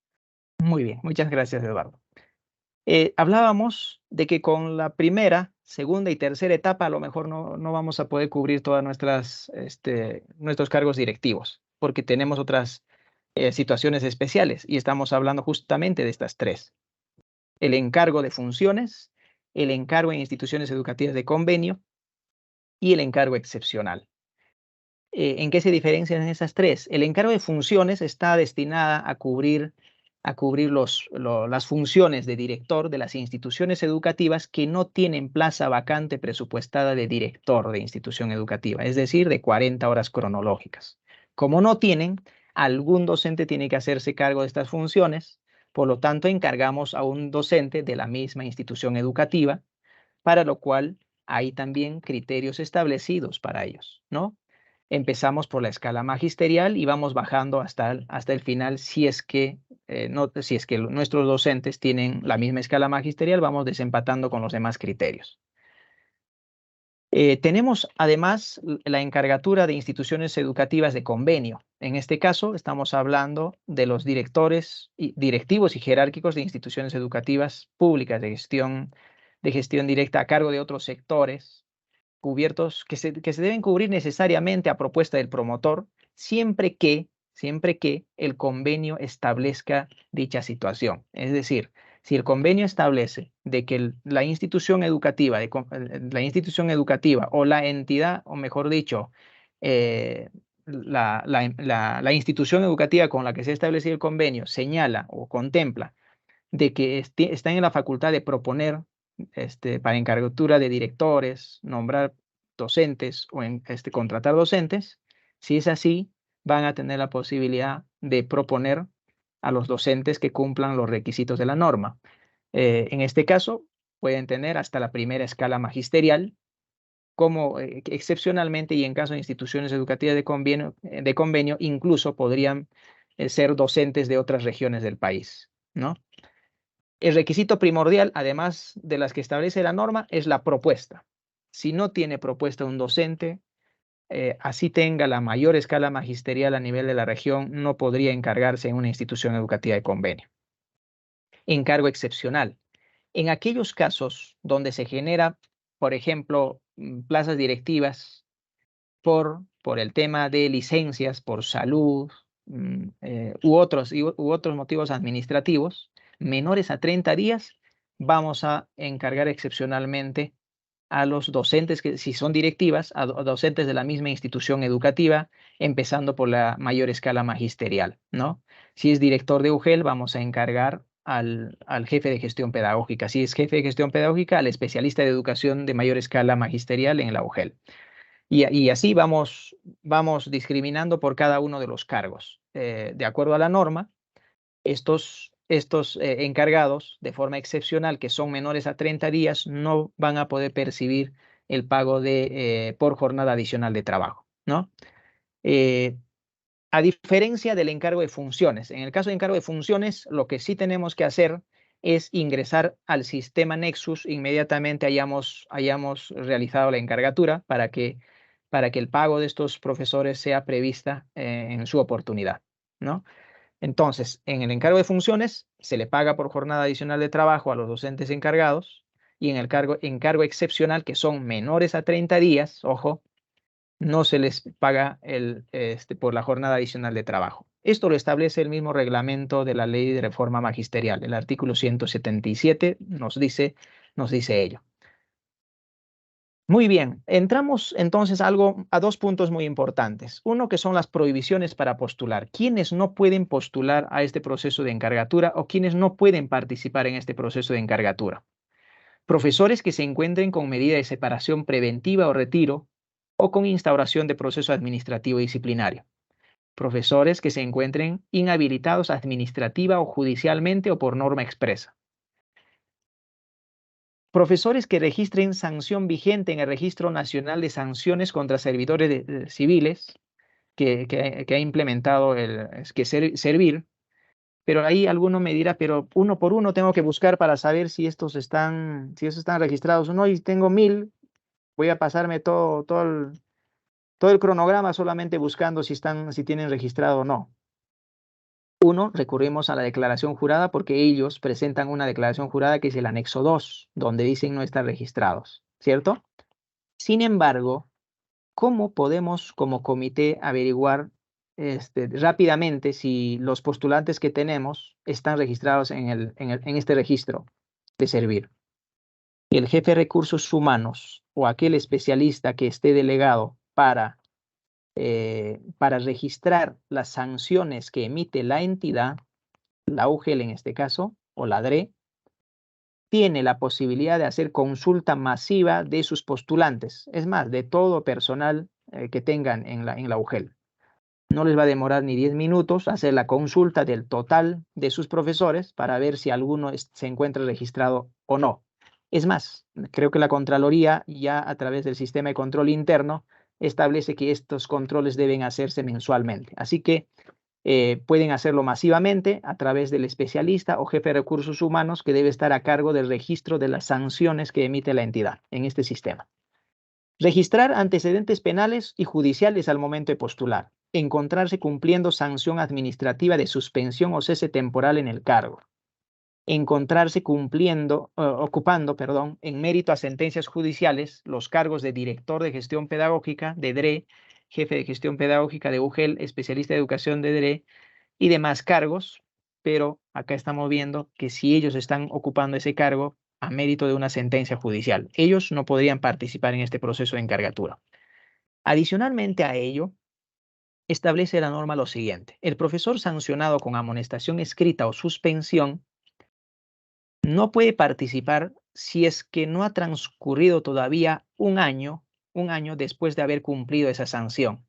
Muy bien, muchas gracias, Eduardo. Hablábamos de que con la primera, segunda y tercera etapa a lo mejor no vamos a poder cubrir todas nuestros cargos directivos, porque tenemos otras situaciones especiales y estamos hablando justamente de estas tres. El encargo de funciones, el encargo en instituciones educativas de convenio y el encargo excepcional. ¿En qué se diferencian esas tres? El encargo de funciones está destinada a cubrir las funciones de director de las instituciones educativas que no tienen plaza vacante presupuestada de director de institución educativa, es decir, de 40 horas cronológicas. Como no tienen, algún docente tiene que hacerse cargo de estas funciones, por lo tanto, encargamos a un docente de la misma institución educativa, para lo cual hay también criterios establecidos para ellos, ¿no? Empezamos por la escala magisterial y vamos bajando hasta el final. Si es que nuestros docentes tienen la misma escala magisterial, vamos desempatando con los demás criterios. Tenemos además la encargatura de instituciones educativas de convenio. En este caso, estamos hablando de los directivos y jerárquicos de instituciones educativas públicas de gestión directa a cargo de otros sectores cubiertos que se deben cubrir necesariamente a propuesta del promotor, siempre que el convenio establezca dicha situación. Es decir, si el convenio establece de que la institución educativa o la entidad, o mejor dicho, la institución educativa con la que se ha establecido el convenio señala o contempla de que está en la facultad de proponer para encargatura de directores, nombrar docentes o contratar docentes, si es así, van a tener la posibilidad de proponer a los docentes que cumplan los requisitos de la norma. En este caso, pueden tener hasta la primera escala magisterial, como excepcionalmente y en caso de instituciones educativas de convenio incluso podrían ser docentes de otras regiones del país, ¿no? El requisito primordial, además de las que establece la norma, es la propuesta. Si no tiene propuesta un docente, así tenga la mayor escala magisterial a nivel de la región, no podría encargarse en una institución educativa de convenio. Encargo excepcional. En aquellos casos donde se genera, por ejemplo, plazas directivas por el tema de licencias, por salud u otros motivos administrativos, menores a 30 días, vamos a encargar excepcionalmente a los docentes, que si son directivas, a docentes de la misma institución educativa, empezando por la mayor escala magisterial, ¿no? Si es director de UGEL, vamos a encargar al jefe de gestión pedagógica. Si es jefe de gestión pedagógica, al especialista de educación de mayor escala magisterial en la UGEL. Y así vamos discriminando por cada uno de los cargos. De acuerdo a la norma, estos encargados de forma excepcional que son menores a 30 días no van a poder percibir el pago por jornada adicional de trabajo, ¿no? A diferencia del encargo de funciones. En el caso de encargo de funciones, lo que sí tenemos que hacer es ingresar al sistema Nexus inmediatamente hayamos realizado la encargatura para que el pago de estos profesores sea prevista en su oportunidad, ¿no? Entonces, en el encargo de funciones se le paga por jornada adicional de trabajo a los docentes encargados y en el encargo excepcional, que son menores a 30 días, ojo, no se les paga por la jornada adicional de trabajo. Esto lo establece el mismo reglamento de la Ley de Reforma Magisterial. El artículo 177 nos dice ello. Muy bien, entramos entonces a dos puntos muy importantes. Uno, que son las prohibiciones para postular. ¿Quiénes no pueden postular a este proceso de encargatura o quiénes no pueden participar en este proceso de encargatura? Profesores que se encuentren con medida de separación preventiva o retiro o con instauración de proceso administrativo disciplinario. Profesores que se encuentren inhabilitados administrativa o judicialmente o por norma expresa. Profesores que registren sanción vigente en el Registro Nacional de Sanciones contra Servidores Civiles que ha implementado Servir, pero ahí alguno me dirá, pero uno por uno tengo que buscar para saber si estos están registrados o no, y tengo 1000, voy a pasarme todo el cronograma solamente buscando si tienen registrado o no. Uno, recurrimos a la declaración jurada porque ellos presentan una declaración jurada que es el anexo 2, donde dicen no estar registrados, ¿cierto? Sin embargo, ¿cómo podemos como comité averiguar rápidamente si los postulantes que tenemos están registrados en este registro de servir? El jefe de recursos humanos o aquel especialista que esté delegado para registrar las sanciones que emite la entidad, la UGEL en este caso, o la DRE, tiene la posibilidad de hacer consulta masiva de sus postulantes, es más, de todo personal que tengan en la UGEL. No les va a demorar ni 10 minutos hacer la consulta del total de sus profesores para ver si alguno se encuentra registrado o no. Es más, creo que la Contraloría ya a través del sistema de control interno establece que estos controles deben hacerse mensualmente. Así que pueden hacerlo masivamente a través del especialista o jefe de recursos humanos que debe estar a cargo del registro de las sanciones que emite la entidad en este sistema. Registrar antecedentes penales y judiciales al momento de postular. Encontrarse cumpliendo sanción administrativa de suspensión o cese temporal en el cargo. Encontrarse ocupando en mérito a sentencias judiciales los cargos de director de gestión pedagógica de DRE, jefe de gestión pedagógica de UGEL, especialista de educación de DRE y demás cargos, pero acá estamos viendo que si ellos están ocupando ese cargo a mérito de una sentencia judicial, ellos no podrían participar en este proceso de encargatura. Adicionalmente a ello, establece la norma lo siguiente: el profesor sancionado con amonestación escrita o suspensión no puede participar si es que no ha transcurrido todavía un año después de haber cumplido esa sanción.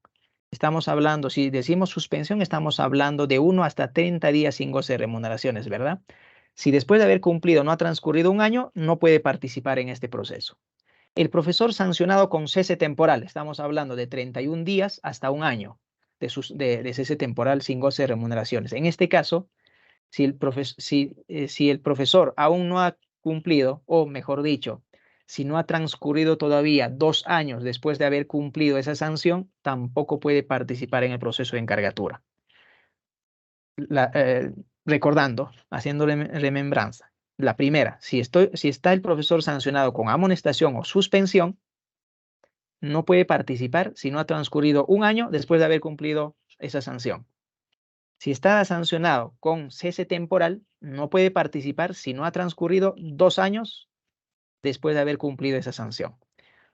Estamos hablando, si decimos suspensión, estamos hablando de 1 hasta 30 días sin goce de remuneraciones, ¿verdad? Si después de haber cumplido no ha transcurrido un año, no puede participar en este proceso. El profesor sancionado con cese temporal, estamos hablando de 31 días hasta un año de cese temporal sin goce de remuneraciones. En este caso, si el profesor aún no ha cumplido, o mejor dicho, si no ha transcurrido todavía 2 años después de haber cumplido esa sanción, tampoco puede participar en el proceso de encargatura. Recordando, haciendo remembranza. La primera, si está el profesor sancionado con amonestación o suspensión, no puede participar si no ha transcurrido un año después de haber cumplido esa sanción. Si está sancionado con cese temporal, no puede participar si no ha transcurrido 2 años después de haber cumplido esa sanción.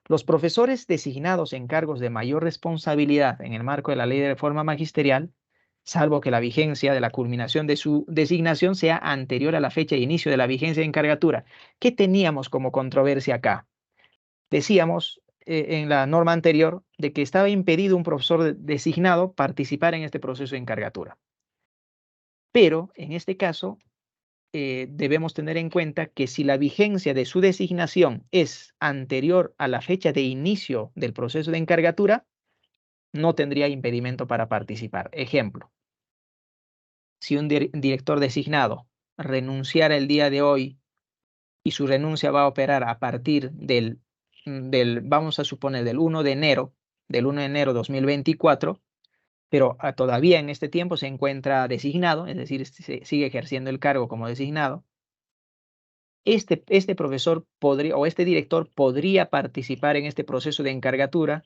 Los profesores designados en cargos de mayor responsabilidad en el marco de la Ley de Reforma Magisterial, salvo que la vigencia de la culminación de su designación sea anterior a la fecha de inicio de la vigencia de encargatura. ¿Qué teníamos como controversia acá? Decíamos en la norma anterior de que estaba impedido un profesor designado participar en este proceso de encargatura. Pero en este caso debemos tener en cuenta que si la vigencia de su designación es anterior a la fecha de inicio del proceso de encargatura, no tendría impedimento para participar. Ejemplo, si un director designado renunciara el día de hoy y su renuncia va a operar a partir vamos a suponer, del 1 de enero, del 1 de enero 2024, pero todavía en este tiempo se encuentra designado, es decir, sigue ejerciendo el cargo como designado, este profesor podría, o este director podría participar en este proceso de encargatura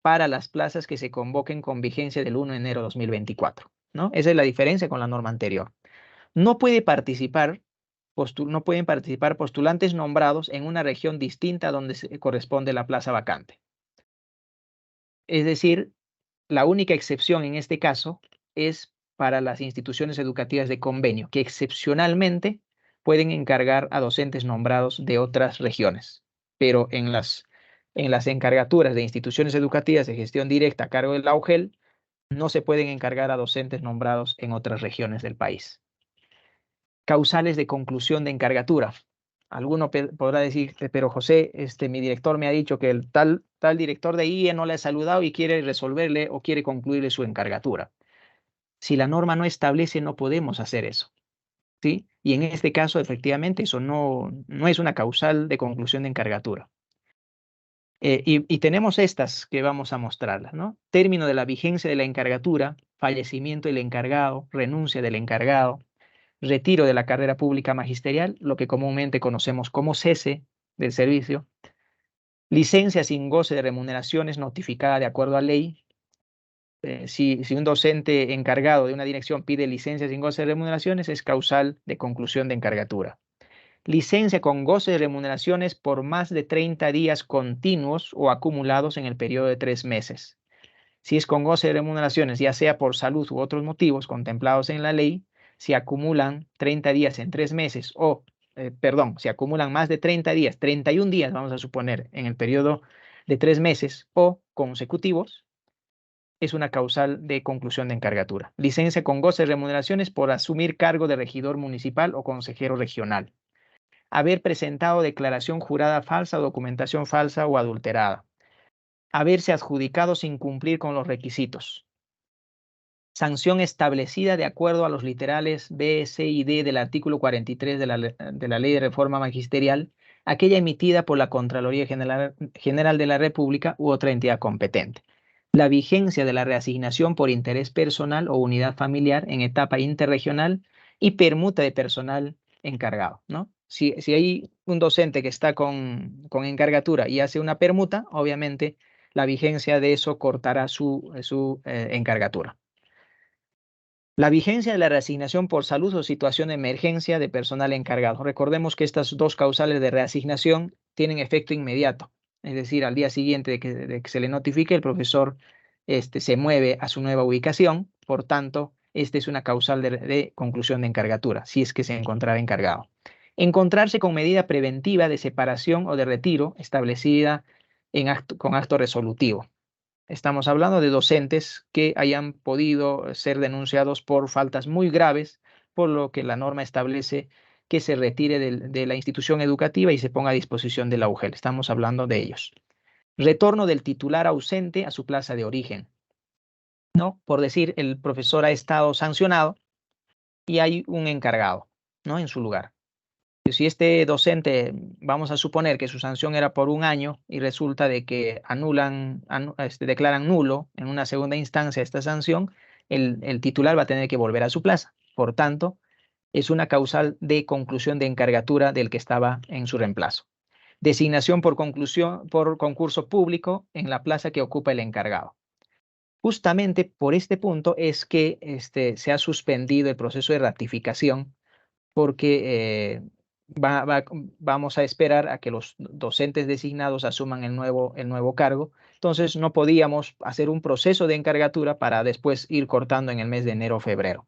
para las plazas que se convoquen con vigencia del 1 de enero de 2024, ¿no? Esa es la diferencia con la norma anterior. No pueden participar postulantes nombrados en una región distinta a donde corresponde la plaza vacante. Es decir, la única excepción en este caso es para las instituciones educativas de convenio, que excepcionalmente pueden encargar a docentes nombrados de otras regiones, pero en las encargaturas de instituciones educativas de gestión directa a cargo de la UGEL, no se pueden encargar a docentes nombrados en otras regiones del país. Causales de conclusión de encargatura. Alguno podrá decir, pero José, mi director me ha dicho que el tal director de IE no le ha saludado y quiere resolverle o quiere concluirle su encargatura. Si la norma no establece, no podemos hacer eso, ¿sí? Y en este caso, efectivamente, eso no es una causal de conclusión de encargatura. Y tenemos estas que vamos a mostrarlas, ¿no? Término de la vigencia de la encargatura, fallecimiento del encargado, renuncia del encargado, retiro de la carrera pública magisterial, lo que comúnmente conocemos como cese del servicio, licencia sin goce de remuneraciones notificada de acuerdo a ley. Si un docente encargado de una dirección pide licencia sin goce de remuneraciones, es causal de conclusión de encargatura. Licencia con goce de remuneraciones por más de 30 días continuos o acumulados en el periodo de 3 meses. Si es con goce de remuneraciones, ya sea por salud u otros motivos contemplados en la ley, si acumulan 30 días en 3 meses o, si acumulan más de 30 días, 31 días, vamos a suponer, en el periodo de 3 meses o consecutivos, es una causal de conclusión de encargatura. Licencia con goce de remuneraciones por asumir cargo de regidor municipal o consejero regional. Haber presentado declaración jurada falsa, documentación falsa o adulterada. Haberse adjudicado sin cumplir con los requisitos. Sanción establecida de acuerdo a los literales B, C y D del artículo 43 de la Ley de Reforma Magisterial, aquella emitida por la Contraloría General de la República u otra entidad competente. La vigencia de la reasignación por interés personal o unidad familiar en etapa interregional y permuta de personal encargado, ¿no? Si hay un docente que está con encargatura y hace una permuta, obviamente la vigencia de eso cortará su encargatura. La vigencia de la reasignación por salud o situación de emergencia de personal encargado. Recordemos que estas dos causales de reasignación tienen efecto inmediato. Es decir, al día siguiente de que se le notifique, el profesor se mueve a su nueva ubicación. Por tanto, esta es una causal de conclusión de encargatura, si es que se encontrara encargado. Encontrarse con medida preventiva de separación o de retiro establecida con acto resolutivo. Estamos hablando de docentes que hayan podido ser denunciados por faltas muy graves, por lo que la norma establece que se retire de la institución educativa y se ponga a disposición de la UGEL. Estamos hablando de ellos. Retorno del titular ausente a su plaza de origen. ¿No? Por decir, el profesor ha estado sancionado y hay un encargado, ¿no? En su lugar. Si este docente, vamos a suponer que su sanción era por 1 año y resulta de que declaran nulo en una segunda instancia esta sanción, el titular va a tener que volver a su plaza. Por tanto, es una causal de conclusión de encargatura del que estaba en su reemplazo. Designación por concurso público en la plaza que ocupa el encargado. Justamente por este punto es que se ha suspendido el proceso de ratificación porque vamos a esperar a que los docentes designados asuman el nuevo cargo. Entonces no podíamos hacer un proceso de encargatura para después ir cortando en el mes de enero o febrero.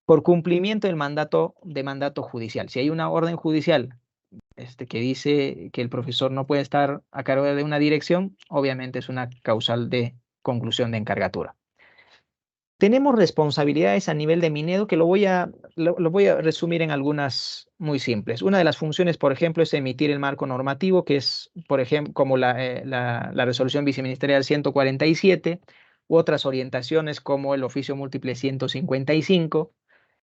Por cumplimiento del mandato judicial. Si hay una orden judicial que dice que el profesor no puede estar a cargo de una dirección, obviamente es una causal de conclusión de encargatura. Tenemos responsabilidades a nivel de Minedu que lo voy a resumir en algunas muy simples. Una de las funciones, por ejemplo, es emitir el marco normativo, que es, por ejemplo, como la resolución viceministerial 147, u otras orientaciones como el oficio múltiple 155,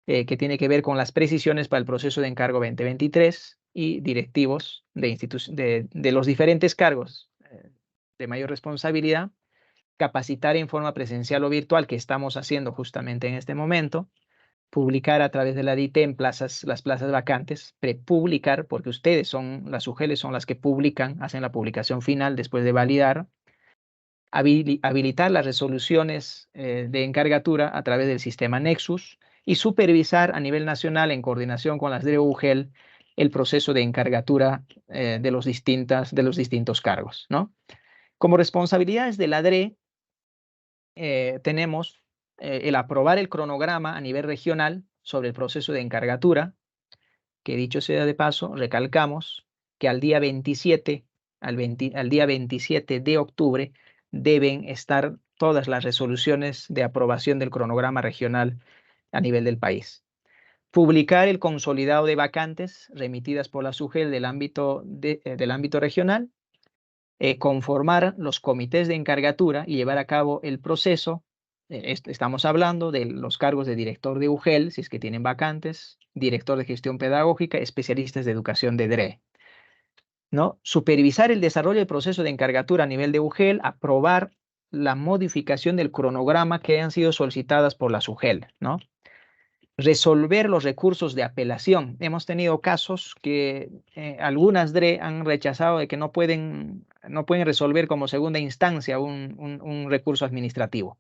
que tiene que ver con las precisiones para el proceso de encargo 2023 y directivos de los diferentes cargos de mayor responsabilidad. Capacitar en forma presencial o virtual, que estamos haciendo justamente en este momento, publicar a través de la DITEM las plazas vacantes, prepublicar, porque ustedes las UGELes son las que publican, hacen la publicación final después de validar, habilitar las resoluciones de encargatura a través del sistema Nexus y supervisar a nivel nacional en coordinación con las DRE-UGEL el proceso de encargatura de los distintos cargos, ¿no? Como responsabilidades de la DRE, tenemos el aprobar el cronograma a nivel regional sobre el proceso de encargatura, que dicho sea de paso, recalcamos que al día 27 de octubre deben estar todas las resoluciones de aprobación del cronograma regional a nivel del país. Publicar el consolidado de vacantes remitidas por la SUGEL del ámbito regional, conformar los comités de encargatura y llevar a cabo el proceso. Estamos hablando de los cargos de director de UGEL, si es que tienen vacantes, director de gestión pedagógica, especialistas de educación de DRE. ¿no? Supervisar el desarrollo del proceso de encargatura a nivel de UGEL, aprobar la modificación del cronograma que hayan sido solicitadas por las UGEL, ¿no? Resolver los recursos de apelación. Hemos tenido casos que algunas DRE han rechazado de que no pueden resolver como segunda instancia un recurso administrativo.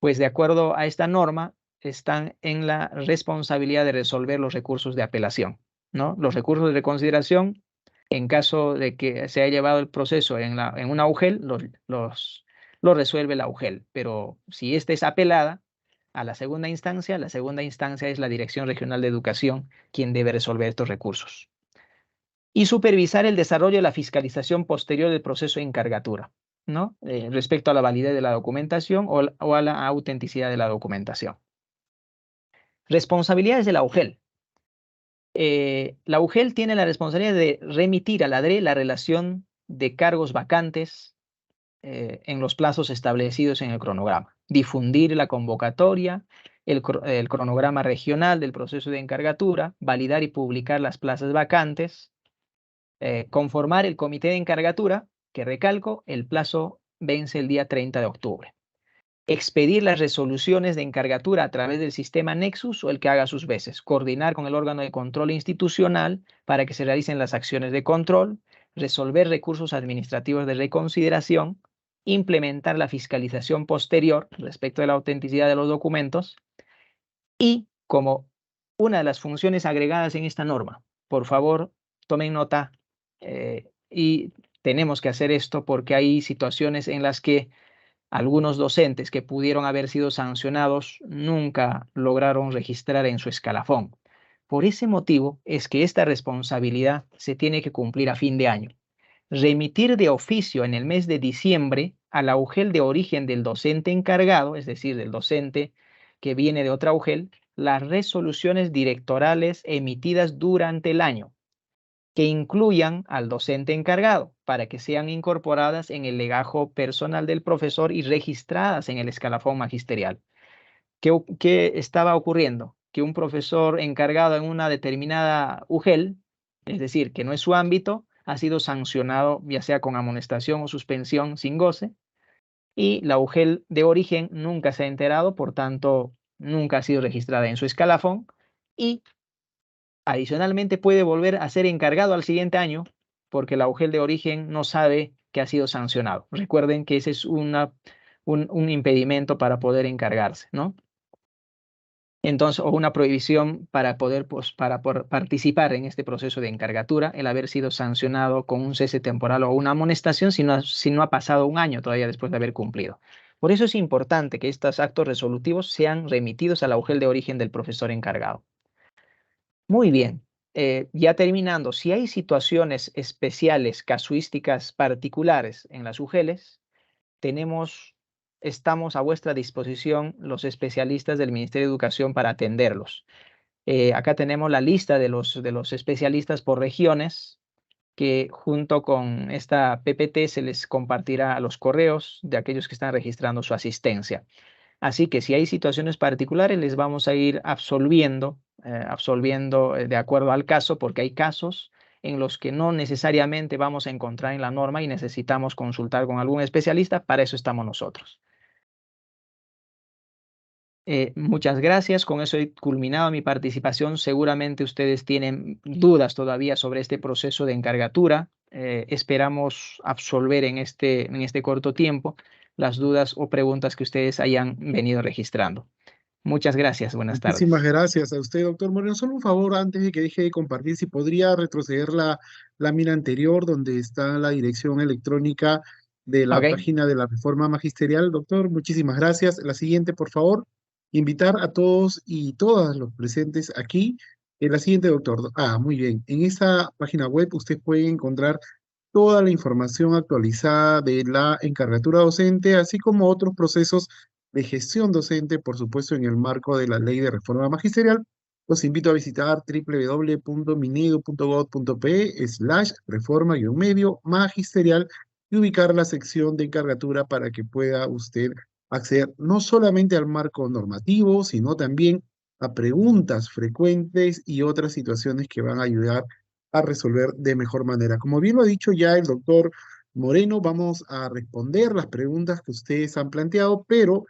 Pues de acuerdo a esta norma, están en la responsabilidad de resolver los recursos de apelación, ¿no? Los recursos de reconsideración, en caso de que se haya llevado el proceso en una UGEL, los resuelve la UGEL. Pero si esta es apelada a la segunda instancia es la Dirección Regional de Educación quien debe resolver estos recursos. Y supervisar el desarrollo de la fiscalización posterior del proceso de encargatura, ¿no? Respecto a la validez de la documentación o a la autenticidad de la documentación. Responsabilidades de la UGEL. La UGEL tiene la responsabilidad de remitir a la DRE la relación de cargos vacantes en los plazos establecidos en el cronograma, difundir la convocatoria, el cronograma regional del proceso de encargatura, validar y publicar las plazas vacantes, conformar el comité de encargatura, que recalco, el plazo vence el día 30 de octubre. Expedir las resoluciones de encargatura a través del sistema Nexus o el que haga sus veces. Coordinar con el órgano de control institucional para que se realicen las acciones de control. Resolver recursos administrativos de reconsideración. Implementar la fiscalización posterior respecto de la autenticidad de los documentos. Y como una de las funciones agregadas en esta norma, por favor, tomen nota y tenemos que hacer esto porque hay situaciones en las que algunos docentes que pudieron haber sido sancionados nunca lograron registrar en su escalafón. Por ese motivo es que esta responsabilidad se tiene que cumplir a fin de año. Remitir de oficio en el mes de diciembre a la UGEL de origen del docente encargado, es decir, del docente que viene de otra UGEL, las resoluciones directorales emitidas durante el año, que incluyan al docente encargado para que sean incorporadas en el legajo personal del profesor y registradas en el escalafón magisterial. ¿Qué estaba ocurriendo? Que un profesor encargado en una determinada UGEL, es decir, que no es su ámbito, ha sido sancionado ya sea con amonestación o suspensión sin goce, y la UGEL de origen nunca se ha enterado, por tanto, nunca ha sido registrada en su escalafón, y adicionalmente puede volver a ser encargado al siguiente año porque la UGEL de origen no sabe que ha sido sancionado. Recuerden que ese es un impedimento para poder encargarse, ¿no? Entonces, o una prohibición para poder participar en este proceso de encargatura, el haber sido sancionado con un cese temporal o una amonestación si no ha pasado un año todavía después de haber cumplido. Por eso es importante que estos actos resolutivos sean remitidos a la UGEL de origen del profesor encargado. Muy bien, ya terminando, si hay situaciones especiales, casuísticas particulares en las UGELes, estamos a vuestra disposición los especialistas del Ministerio de Educación para atenderlos. Acá tenemos la lista de los especialistas por regiones, que junto con esta PPT se les compartirá a los correos de aquellos que están registrando su asistencia. Así que si hay situaciones particulares, les vamos a ir absolviendo de acuerdo al caso, porque hay casos en los que no necesariamente vamos a encontrar en la norma y necesitamos consultar con algún especialista. Para eso estamos nosotros. Muchas gracias. Con eso he culminado mi participación. Seguramente ustedes tienen dudas todavía sobre este proceso de encargatura. Esperamos absolver en este corto tiempo las dudas o preguntas que ustedes hayan venido registrando. Muchas gracias. Buenas tardes. Muchísimas gracias a usted, doctor Moreno. Solo un favor, antes de que deje de compartir, si podría retroceder la lámina anterior donde está la dirección electrónica de la página de la reforma magisterial. Doctor, muchísimas gracias. La siguiente, por favor. Invitar a todos y todas los presentes aquí. La siguiente, doctor. Muy bien. En esa página web usted puede encontrar toda la información actualizada de la encargatura docente, así como otros procesos de gestión docente, por supuesto, en el marco de la Ley de Reforma Magisterial. Los invito a visitar www.minedu.gov.pe/reforma-medio magisterial y ubicar la sección de encargatura para que pueda usted acceder no solamente al marco normativo, sino también a preguntas frecuentes y otras situaciones que van a ayudar a resolver de mejor manera. Como bien lo ha dicho ya el doctor Moreno, vamos a responder las preguntas que ustedes han planteado, pero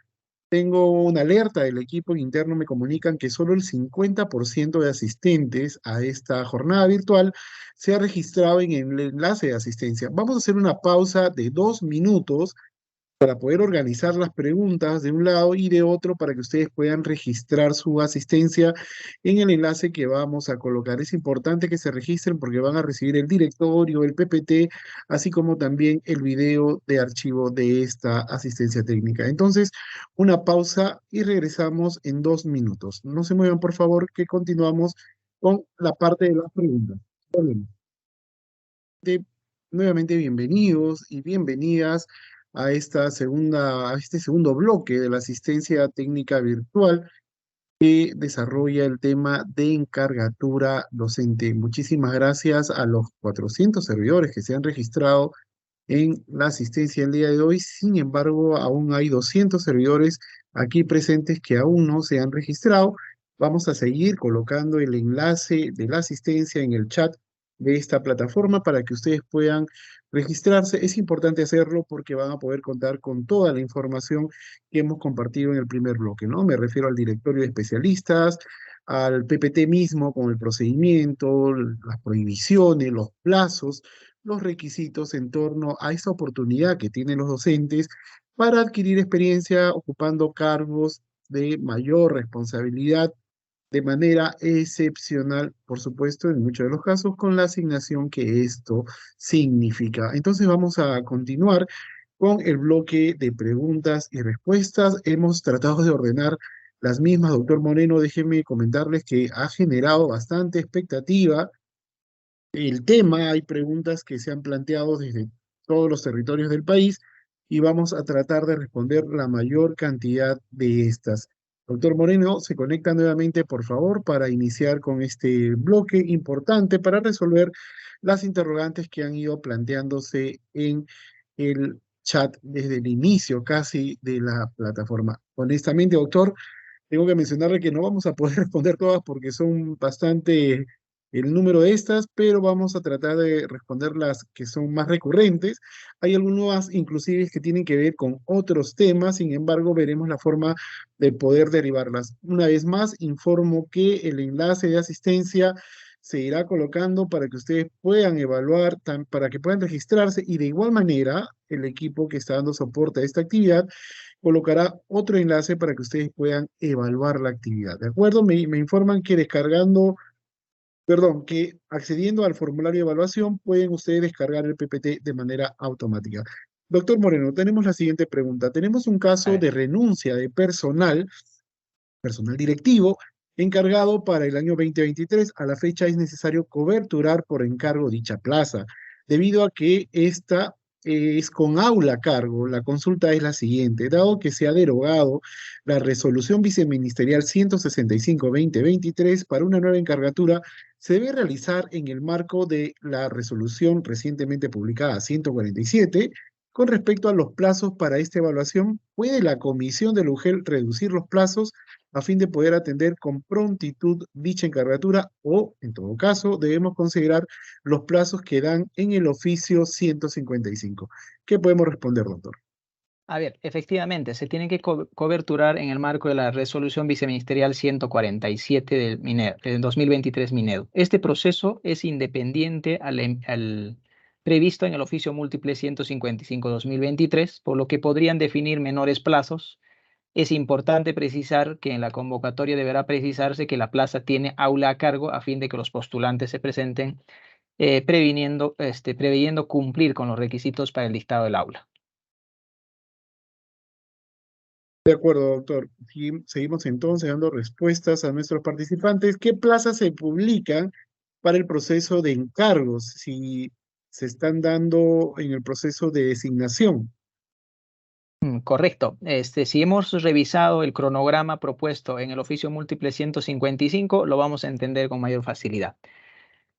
tengo una alerta del equipo interno, me comunican que solo el 50% de asistentes a esta jornada virtual se ha registrado en el enlace de asistencia. Vamos a hacer una pausa de 2 minutos para poder organizar las preguntas de un lado y de otro para que ustedes puedan registrar su asistencia en el enlace que vamos a colocar. Es importante que se registren porque van a recibir el directorio, el PPT, así como también el video de archivo de esta asistencia técnica. Entonces, una pausa y regresamos en 2 minutos. No se muevan, por favor, que continuamos con la parte de las preguntas. Volvemos. Nuevamente bienvenidos y bienvenidas a este segundo bloque de la asistencia técnica virtual que desarrolla el tema de encargatura docente. Muchísimas gracias a los 400 servidores que se han registrado en la asistencia el día de hoy. Sin embargo, aún hay 200 servidores aquí presentes que aún no se han registrado. Vamos a seguir colocando el enlace de la asistencia en el chat de esta plataforma para que ustedes puedan registrarse. Es importante hacerlo porque van a poder contar con toda la información que hemos compartido en el primer bloque, ¿no? Me refiero al directorio de especialistas, al PPT mismo con el procedimiento, las prohibiciones, los plazos, los requisitos en torno a esta oportunidad que tienen los docentes para adquirir experiencia ocupando cargos de mayor responsabilidad de manera excepcional, por supuesto, en muchos de los casos, con la asignación que esto significa. Entonces vamos a continuar con el bloque de preguntas y respuestas. Hemos tratado de ordenar las mismas, doctor Moreno. Déjenme comentarles que ha generado bastante expectativa el tema. Hay preguntas que se han planteado desde todos los territorios del país y vamos a tratar de responder la mayor cantidad de estas. Doctor Moreno, se conecta nuevamente, por favor, para iniciar con este bloque importante para resolver las interrogantes que han ido planteándose en el chat desde el inicio casi de la plataforma. Honestamente, doctor, tengo que mencionarle que no vamos a poder responder todas porque son bastante el número de estas, pero vamos a tratar de responder las que son más recurrentes. Hay algunas inclusive que tienen que ver con otros temas, sin embargo, veremos la forma de poder derivarlas. Una vez más, informo que el enlace de asistencia se irá colocando para que ustedes puedan evaluar, para que puedan registrarse y de igual manera el equipo que está dando soporte a esta actividad colocará otro enlace para que ustedes puedan evaluar la actividad. ¿De acuerdo? Me informan que que accediendo al formulario de evaluación pueden ustedes descargar el PPT de manera automática. Doctor Moreno, tenemos la siguiente pregunta. Tenemos un caso de renuncia de personal directivo, encargado para el año 2023. A la fecha es necesario coberturar por encargo dicha plaza, debido a que esta es con aula a cargo. La consulta es la siguiente: dado que se ha derogado la resolución viceministerial 165-2023 para una nueva encargatura, se debe realizar en el marco de la resolución recientemente publicada 147. Con respecto a los plazos para esta evaluación, ¿puede la comisión del UGEL reducir los plazos a fin de poder atender con prontitud dicha encargatura, o, en todo caso, debemos considerar los plazos que dan en el oficio 155? ¿Qué podemos responder, doctor? A ver, efectivamente, se tiene que coberturar en el marco de la resolución viceministerial 147 del 2023 Minedu. Este proceso es independiente al previsto en el oficio múltiple 155-2023, por lo que podrían definir menores plazos. Es importante precisar que en la convocatoria deberá precisarse que la plaza tiene aula a cargo a fin de que los postulantes se presenten preveyendo cumplir con los requisitos para el dictado del aula. De acuerdo, doctor. Seguimos entonces dando respuestas a nuestros participantes. ¿Qué plazas se publican para el proceso de encargos, si se están dando en el proceso de designación? Correcto. Si hemos revisado el cronograma propuesto en el oficio múltiple 155, lo vamos a entender con mayor facilidad.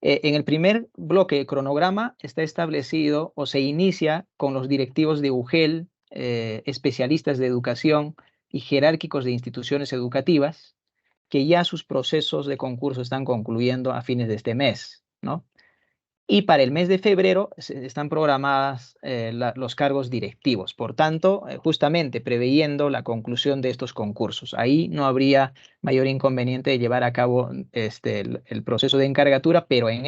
En el primer bloque de cronograma está establecido o se inicia con los directivos de UGEL, especialistas de educación y jerárquicos de instituciones educativas, que ya sus procesos de concurso están concluyendo a fines de este mes, ¿no? Y para el mes de febrero están programadas los cargos directivos. Por tanto, justamente preveyendo la conclusión de estos concursos. Ahí no habría mayor inconveniente de llevar a cabo el proceso de encargatura, pero en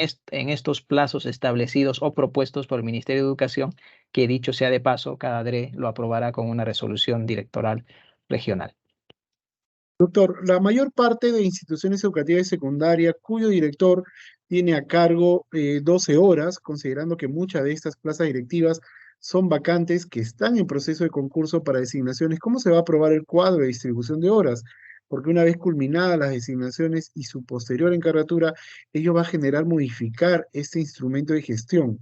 estos plazos establecidos o propuestos por el Ministerio de Educación, que dicho sea de paso, cada DRE lo aprobará con una resolución directoral regional. Doctor, la mayor parte de instituciones educativas de secundaria cuyo director tiene a cargo 12 horas, considerando que muchas de estas plazas directivas son vacantes que están en proceso de concurso para designaciones, ¿cómo se va a aprobar el cuadro de distribución de horas? Porque una vez culminadas las designaciones y su posterior encargatura, ello va a generar modificar este instrumento de gestión.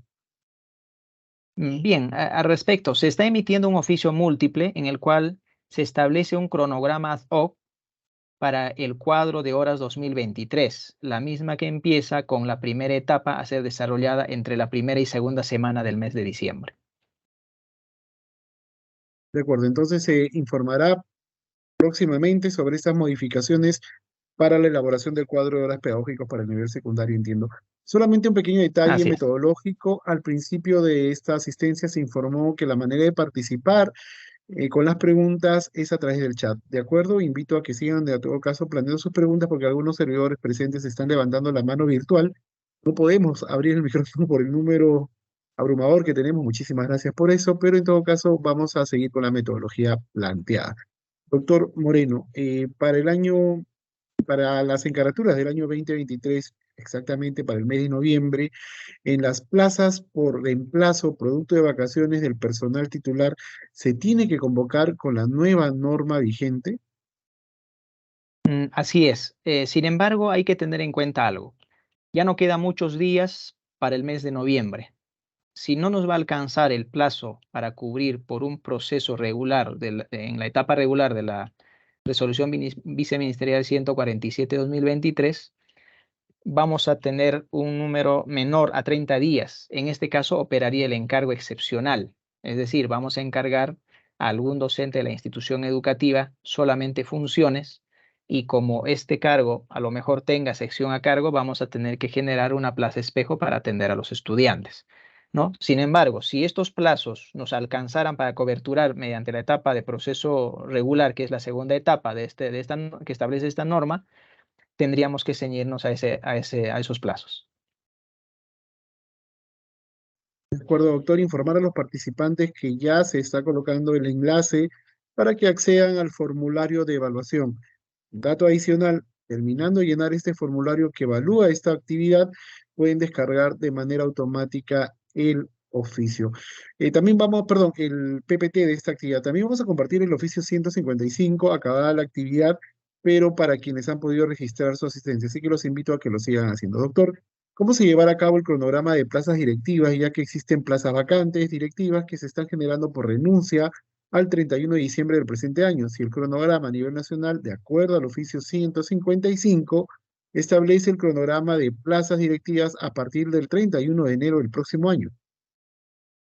Bien, al respecto, se está emitiendo un oficio múltiple en el cual se establece un cronograma ad hoc para el cuadro de horas 2023, la misma que empieza con la primera etapa a ser desarrollada entre la primera y segunda semana del mes de diciembre. De acuerdo, entonces se informará próximamente sobre estas modificaciones para la elaboración del cuadro de horas pedagógicos para el nivel secundario, entiendo. Solamente un pequeño detalle Así es. metodológico. Al principio de esta asistencia se informó que la manera de participar con las preguntas es a través del chat. ¿De acuerdo? Invito a que sigan, de todo caso, planeando sus preguntas porque algunos servidores presentes están levantando la mano virtual. No podemos abrir el micrófono por el número abrumador que tenemos. Muchísimas gracias por eso, pero en todo caso vamos a seguir con la metodología planteada. Doctor Moreno, para las encaraturas del año 2023, exactamente para el mes de noviembre, en las plazas por reemplazo, producto de vacaciones del personal titular, ¿se tiene que convocar con la nueva norma vigente? Así es. Sin embargo, hay que tener en cuenta algo. Ya no quedan muchos días para el mes de noviembre. Si no nos va a alcanzar el plazo para cubrir por un proceso regular en la etapa regular de la resolución viceministerial 147/2023, vamos a tener un número menor a 30 días. En este caso, operaría el encargo excepcional. Es decir, vamos a encargar a algún docente de la institución educativa solamente funciones y como este cargo a lo mejor tenga sección a cargo, vamos a tener que generar una plaza espejo para atender a los estudiantes, ¿no? Sin embargo, si estos plazos nos alcanzaran para coberturar mediante la etapa de proceso regular, que es la segunda etapa que establece esta norma, tendríamos que ceñirnos a esos plazos. De acuerdo, doctor, informar a los participantes que ya se está colocando el enlace para que accedan al formulario de evaluación. Dato adicional, terminando de llenar este formulario que evalúa esta actividad, pueden descargar de manera automática el oficio. También perdón, el PPT de esta actividad. También vamos a compartir el oficio 155, acabada la actividad, pero para quienes han podido registrar su asistencia. Así que los invito a que lo sigan haciendo. Doctor, ¿cómo se llevará a cabo el cronograma de plazas directivas, ya que existen plazas vacantes directivas que se están generando por renuncia al 31 de diciembre del presente año? Si el cronograma a nivel nacional, de acuerdo al oficio 155, establece el cronograma de plazas directivas a partir del 31 de enero del próximo año.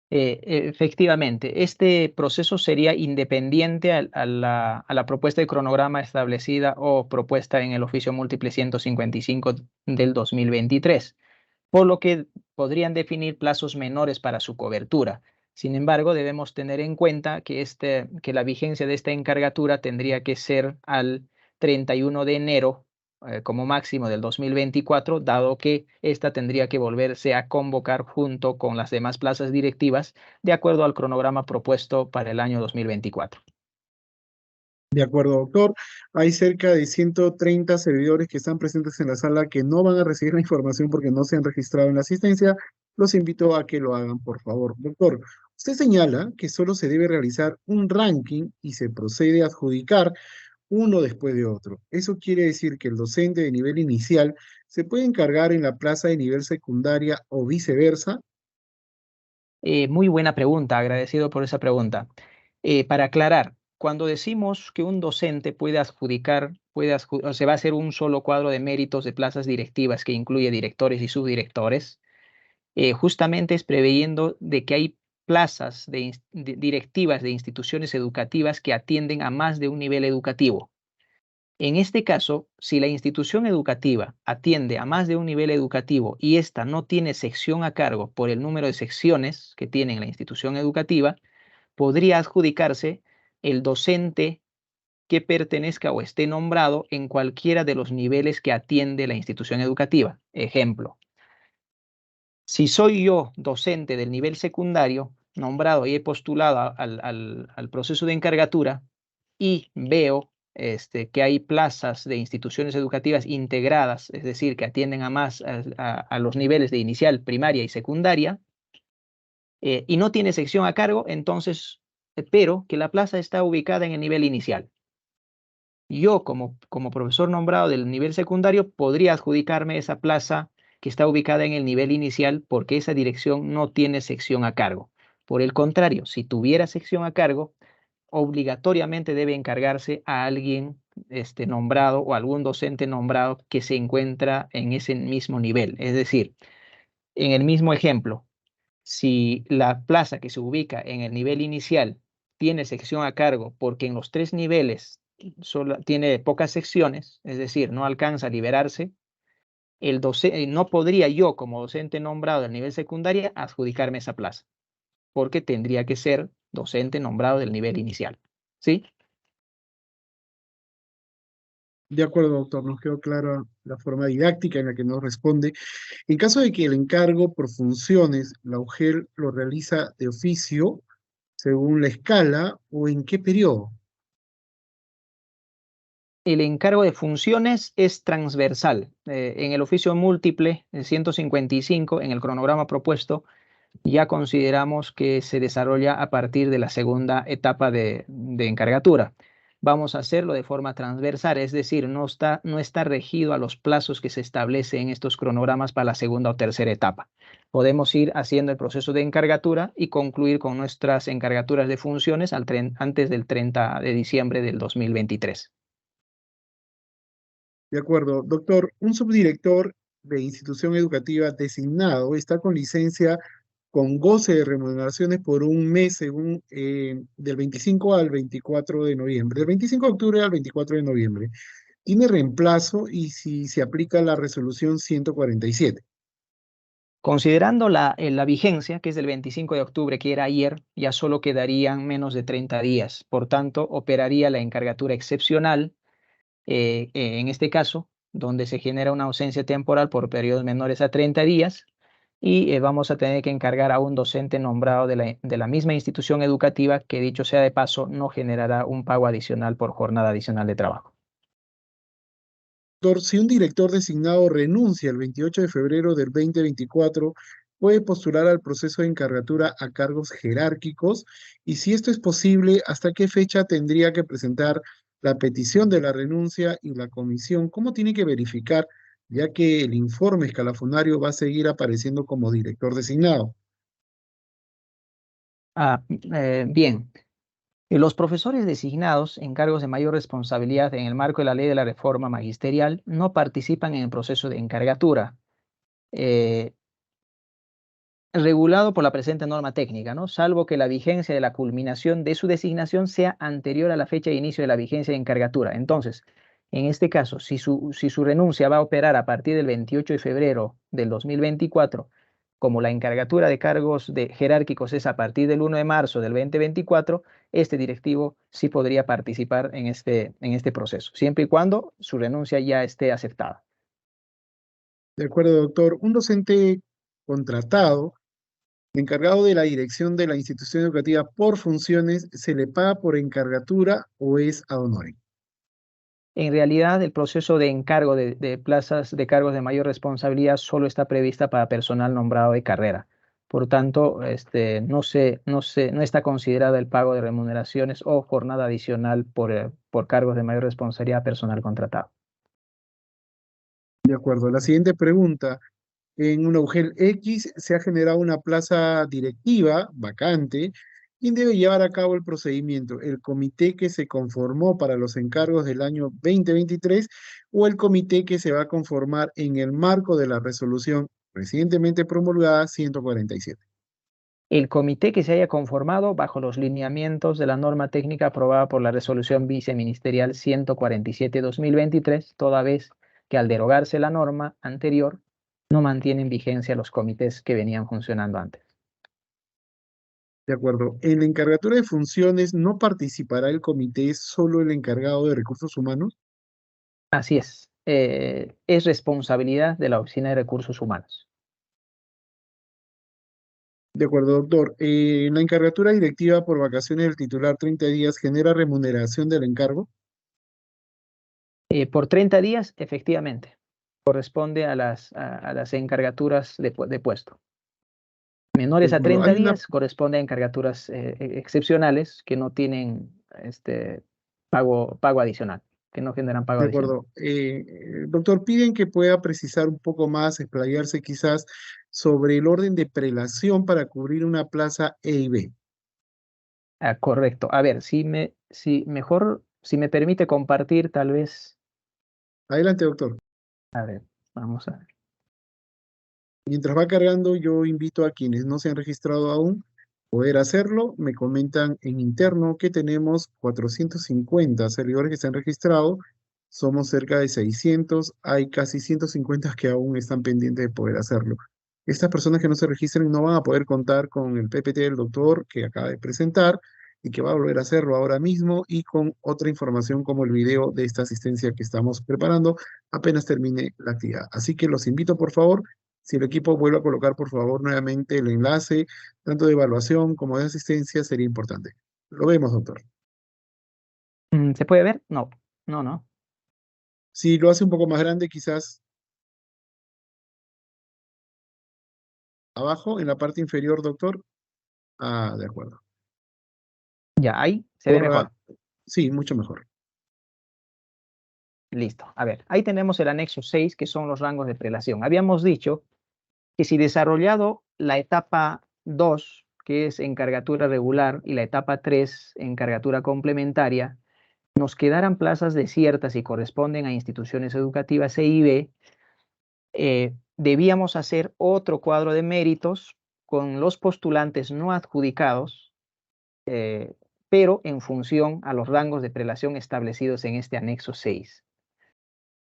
Efectivamente, este proceso sería independiente a la propuesta de cronograma establecida o propuesta en el oficio múltiple 155 del 2023, por lo que podrían definir plazos menores para su cobertura. Sin embargo, debemos tener en cuenta que la vigencia de esta encargatura tendría que ser al 31 de enero como máximo del 2024, dado que esta tendría que volverse a convocar junto con las demás plazas directivas de acuerdo al cronograma propuesto para el año 2024. De acuerdo, doctor. Hay cerca de 130 servidores que están presentes en la sala que no van a recibir la información porque no se han registrado en la asistencia. Los invito a que lo hagan, por favor. Doctor, usted señala que solo se debe realizar un ranking y se procede a adjudicar uno después de otro. Eso quiere decir que el docente de nivel inicial se puede encargar en la plaza de nivel secundaria o viceversa. Muy buena pregunta, agradecido por esa pregunta. Para aclarar, cuando decimos que un docente o se va a hacer un solo cuadro de méritos de plazas directivas que incluye directores y subdirectores, justamente es preveyendo de que hay plazas directivas de instituciones educativas que atienden a más de un nivel educativo. En este caso, si la institución educativa atiende a más de un nivel educativo y ésta no tiene sección a cargo por el número de secciones que tiene la institución educativa, podría adjudicarse el docente que pertenezca o esté nombrado en cualquiera de los niveles que atiende la institución educativa. Ejemplo, si soy yo docente del nivel secundario, nombrado y he postulado al proceso de encargatura y veo que hay plazas de instituciones educativas integradas, es decir, que atienden a más a los niveles de inicial, primaria y secundaria, y no tiene sección a cargo, entonces, pero que la plaza está ubicada en el nivel inicial. Yo, como profesor nombrado del nivel secundario, podría adjudicarme esa plaza que está ubicada en el nivel inicial porque esa dirección no tiene sección a cargo. Por el contrario, si tuviera sección a cargo, obligatoriamente debe encargarse a alguien nombrado o algún docente nombrado que se encuentra en ese mismo nivel. Es decir, en el mismo ejemplo, si la plaza que se ubica en el nivel inicial tiene sección a cargo porque en los 3 niveles solo tiene pocas secciones, es decir, no alcanza a liberarse, no podría yo como docente nombrado del nivel secundaria adjudicarme esa plaza, porque tendría que ser docente nombrado del nivel inicial. ¿Sí? De acuerdo, doctor, nos quedó clara la forma didáctica en la que nos responde. En caso de que el encargo por funciones, la UGEL lo realiza de oficio, según la escala, o en qué periodo. El encargo de funciones es transversal. En el oficio múltiple, el 155, en el cronograma propuesto, ya consideramos que se desarrolla a partir de la segunda etapa de encargatura. Vamos a hacerlo de forma transversal, es decir, no está regido a los plazos que se establece en estos cronogramas para la segunda o tercera etapa. Podemos ir haciendo el proceso de encargatura y concluir con nuestras encargaturas de funciones antes del 30 de diciembre del 2023. De acuerdo, doctor, un subdirector de institución educativa designado está con licencia con goce de remuneraciones por un mes según del 25 al 24 de noviembre, del 25 de octubre al 24 de noviembre. Tiene reemplazo y si se aplica la resolución 147. Considerando la vigencia, que es del 25 de octubre, que era ayer, ya solo quedarían menos de 30 días. Por tanto, operaría la encargatura excepcional, en este caso, donde se genera una ausencia temporal por periodos menores a 30 días y vamos a tener que encargar a un docente nombrado de la misma institución educativa que, dicho sea de paso, no generará un pago adicional por jornada adicional de trabajo. Doctor, si un director designado renuncia el 28 de febrero del 2024, puede postular al proceso de encargatura a cargos jerárquicos y si esto es posible, ¿hasta qué fecha tendría que presentar la petición de la renuncia y la comisión? ¿Cómo tiene que verificar, ya que el informe escalafonario va a seguir apareciendo como director designado? Bien. Los profesores designados en cargos de mayor responsabilidad en el marco de la ley de la reforma magisterial no participan en el proceso de encargatura, regulado por la presente norma técnica, ¿no? Salvo que la vigencia de la culminación de su designación sea anterior a la fecha de inicio de la vigencia de encargatura. Entonces, en este caso, si su renuncia va a operar a partir del 28 de febrero del 2024, como la encargatura de cargos jerárquicos es a partir del 1 de marzo del 2024, este directivo sí podría participar en este proceso, siempre y cuando su renuncia ya esté aceptada. De acuerdo, doctor. Un docente contratado, encargado de la dirección de la institución educativa por funciones, ¿se le paga por encargatura o es ad honorem? En realidad, el proceso de encargo de plazas de cargos de mayor responsabilidad solo está prevista para personal nombrado de carrera. Por tanto, no está considerado el pago de remuneraciones o jornada adicional por cargos de mayor responsabilidad a personal contratado. De acuerdo. La siguiente pregunta. En una UGEL X se ha generado una plaza directiva vacante. ¿Quién debe llevar a cabo el procedimiento? ¿El comité que se conformó para los encargos del año 2023 o el comité que se va a conformar en el marco de la resolución recientemente promulgada 147? El comité que se haya conformado bajo los lineamientos de la norma técnica aprobada por la resolución viceministerial 147/2023, toda vez que al derogarse la norma anterior, no mantienen vigencia los comités que venían funcionando antes. De acuerdo. En la encargatura de funciones no participará el comité, solo el encargado de recursos humanos. Así es responsabilidad de la Oficina de Recursos Humanos. De acuerdo, doctor. En la encargatura directiva por vacaciones del titular 30 días, ¿genera remuneración del encargo? Por 30 días, efectivamente, corresponde a las encargaturas de puesto. Menores De a acuerdo. 30 días corresponde a encargaturas excepcionales que no tienen pago adicional, que no generan pago De adicional. acuerdo. Doctor, piden que pueda precisar un poco más, explayarse quizás sobre el orden de prelación para cubrir una plaza E y B. Correcto. A ver, si me permite compartir, tal vez. Adelante, doctor. A ver, vamos a ver. Mientras va cargando, yo invito a quienes no se han registrado aún poder hacerlo. Me comentan en interno que tenemos 450 servidores que se han registrado. Somos cerca de 600. Hay casi 150 que aún están pendientes de poder hacerlo. Estas personas que no se registren no van a poder contar con el PPT del doctor que acaba de presentar y que va a volver a hacerlo ahora mismo y con otra información como el video de esta asistencia que estamos preparando apenas termine la actividad. Así que los invito, por favor, si el equipo vuelve a colocar, por favor, nuevamente el enlace, tanto de evaluación como de asistencia, sería importante. Lo vemos, doctor. ¿Se puede ver? No, no. Si lo hace un poco más grande, quizás abajo, en la parte inferior, doctor. Ah, de acuerdo. Ya, ahí se ve mejor. Sí, mucho mejor. Listo. A ver, ahí tenemos el anexo 6, que son los rangos de prelación. Habíamos dicho que si desarrollado la etapa 2, que es encargatura regular, y la etapa 3, encargatura complementaria, nos quedaran plazas desiertas y corresponden a instituciones educativas E y B, debíamos hacer otro cuadro de méritos con los postulantes no adjudicados, pero en función a los rangos de prelación establecidos en este anexo 6.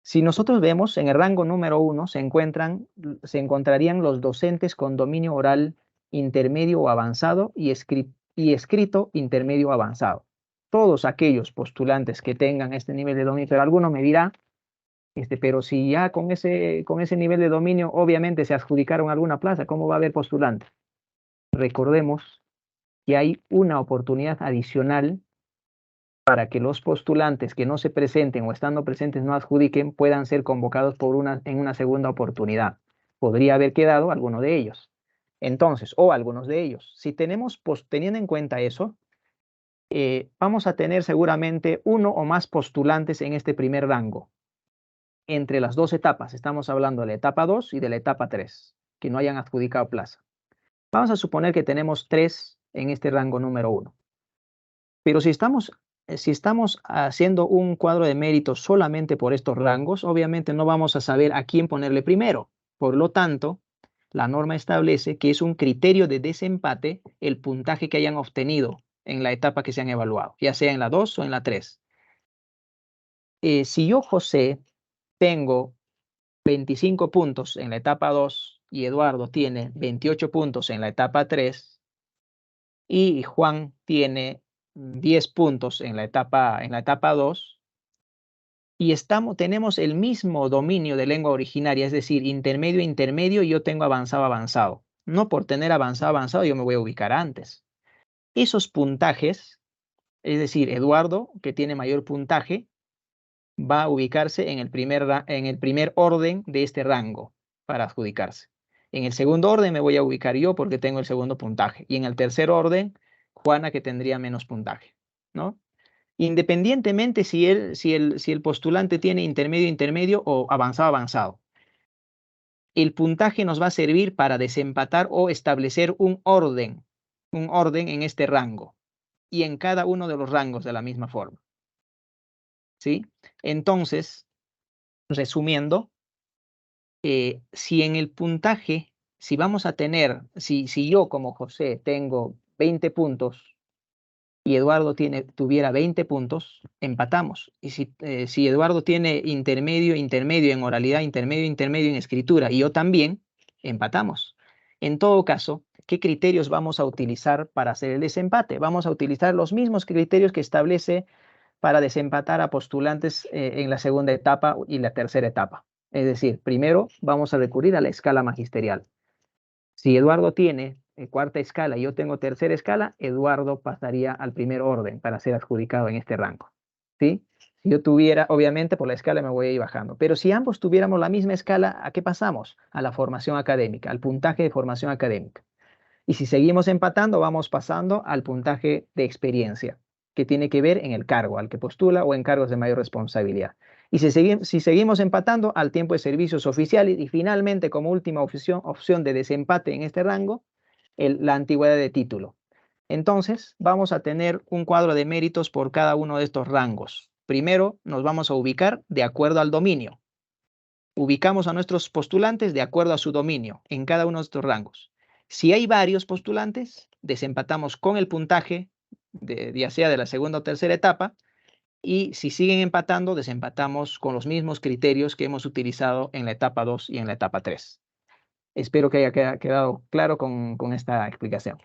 Si nosotros vemos, en el rango número 1 se encontrarían los docentes con dominio oral intermedio o avanzado y escrito intermedio o avanzado. Todos aquellos postulantes que tengan este nivel de dominio, pero alguno me dirá, pero si ya con ese nivel de dominio obviamente se adjudicaron alguna plaza, ¿cómo va a haber postulantes? Recordemos que hay una oportunidad adicional para que los postulantes que no se presenten o estando presentes no adjudiquen puedan ser convocados en una segunda oportunidad. Podría haber quedado alguno de ellos. Entonces, o algunos de ellos. Si teniendo en cuenta eso, vamos a tener seguramente uno o más postulantes en este primer rango. Entre las dos etapas, estamos hablando de la etapa 2 y de la etapa 3, que no hayan adjudicado plaza. Vamos a suponer que tenemos 3 en este rango número 1. Pero si estamos haciendo un cuadro de méritos solamente por estos rangos, obviamente no vamos a saber a quién ponerle primero. Por lo tanto, la norma establece que es un criterio de desempate el puntaje que hayan obtenido en la etapa que se han evaluado, ya sea en la 2 o en la 3. Si yo, José, tengo 25 puntos en la etapa 2 y Eduardo tiene 28 puntos en la etapa 3 y Juan tiene 10 puntos en la etapa 2 y tenemos el mismo dominio de lengua originaria, es decir, intermedio, y yo tengo avanzado. No por tener avanzado yo me voy a ubicar antes. Esos puntajes, es decir, Eduardo, que tiene mayor puntaje, va a ubicarse en el primer orden de este rango para adjudicarse. En el segundo orden me voy a ubicar yo porque tengo el segundo puntaje. Y en el tercer orden, Juana, que tendría menos puntaje, ¿no? Independientemente si el postulante tiene intermedio o avanzado. El puntaje nos va a servir para desempatar o establecer un orden en este rango y en cada uno de los rangos de la misma forma. ¿Sí? Entonces, resumiendo, si en el puntaje si vamos a tener, si yo como José tengo 20 puntos y Eduardo tuviera 20 puntos, empatamos. Y si Eduardo tiene intermedio en oralidad, intermedio en escritura, y yo también, empatamos. En todo caso, ¿qué criterios vamos a utilizar para hacer el desempate? Vamos a utilizar los mismos criterios que establece para desempatar a postulantes en la segunda etapa y la tercera etapa. Es decir, primero vamos a recurrir a la escala magisterial. Si Eduardo tiene cuarta escala y yo tengo tercera escala, Eduardo pasaría al primer orden para ser adjudicado en este rango. ¿Sí? Si yo tuviera, obviamente por la escala me voy a ir bajando, pero si ambos tuviéramos la misma escala, ¿a qué pasamos? A la formación académica, al puntaje de formación académica. Y si seguimos empatando, vamos pasando al puntaje de experiencia, que tiene que ver en el cargo al que postula o en cargos de mayor responsabilidad. Y si seguimos empatando, al tiempo de servicios oficiales y finalmente como última opción de desempate en este rango, la antigüedad de título. Entonces, vamos a tener un cuadro de méritos por cada uno de estos rangos. Primero, nos vamos a ubicar de acuerdo al dominio. Ubicamos a nuestros postulantes de acuerdo a su dominio en cada uno de estos rangos. Si hay varios postulantes, desempatamos con el puntaje, ya sea de la segunda o tercera etapa, y si siguen empatando, desempatamos con los mismos criterios que hemos utilizado en la etapa 2 y en la etapa 3. Espero que haya quedado claro con esta explicación.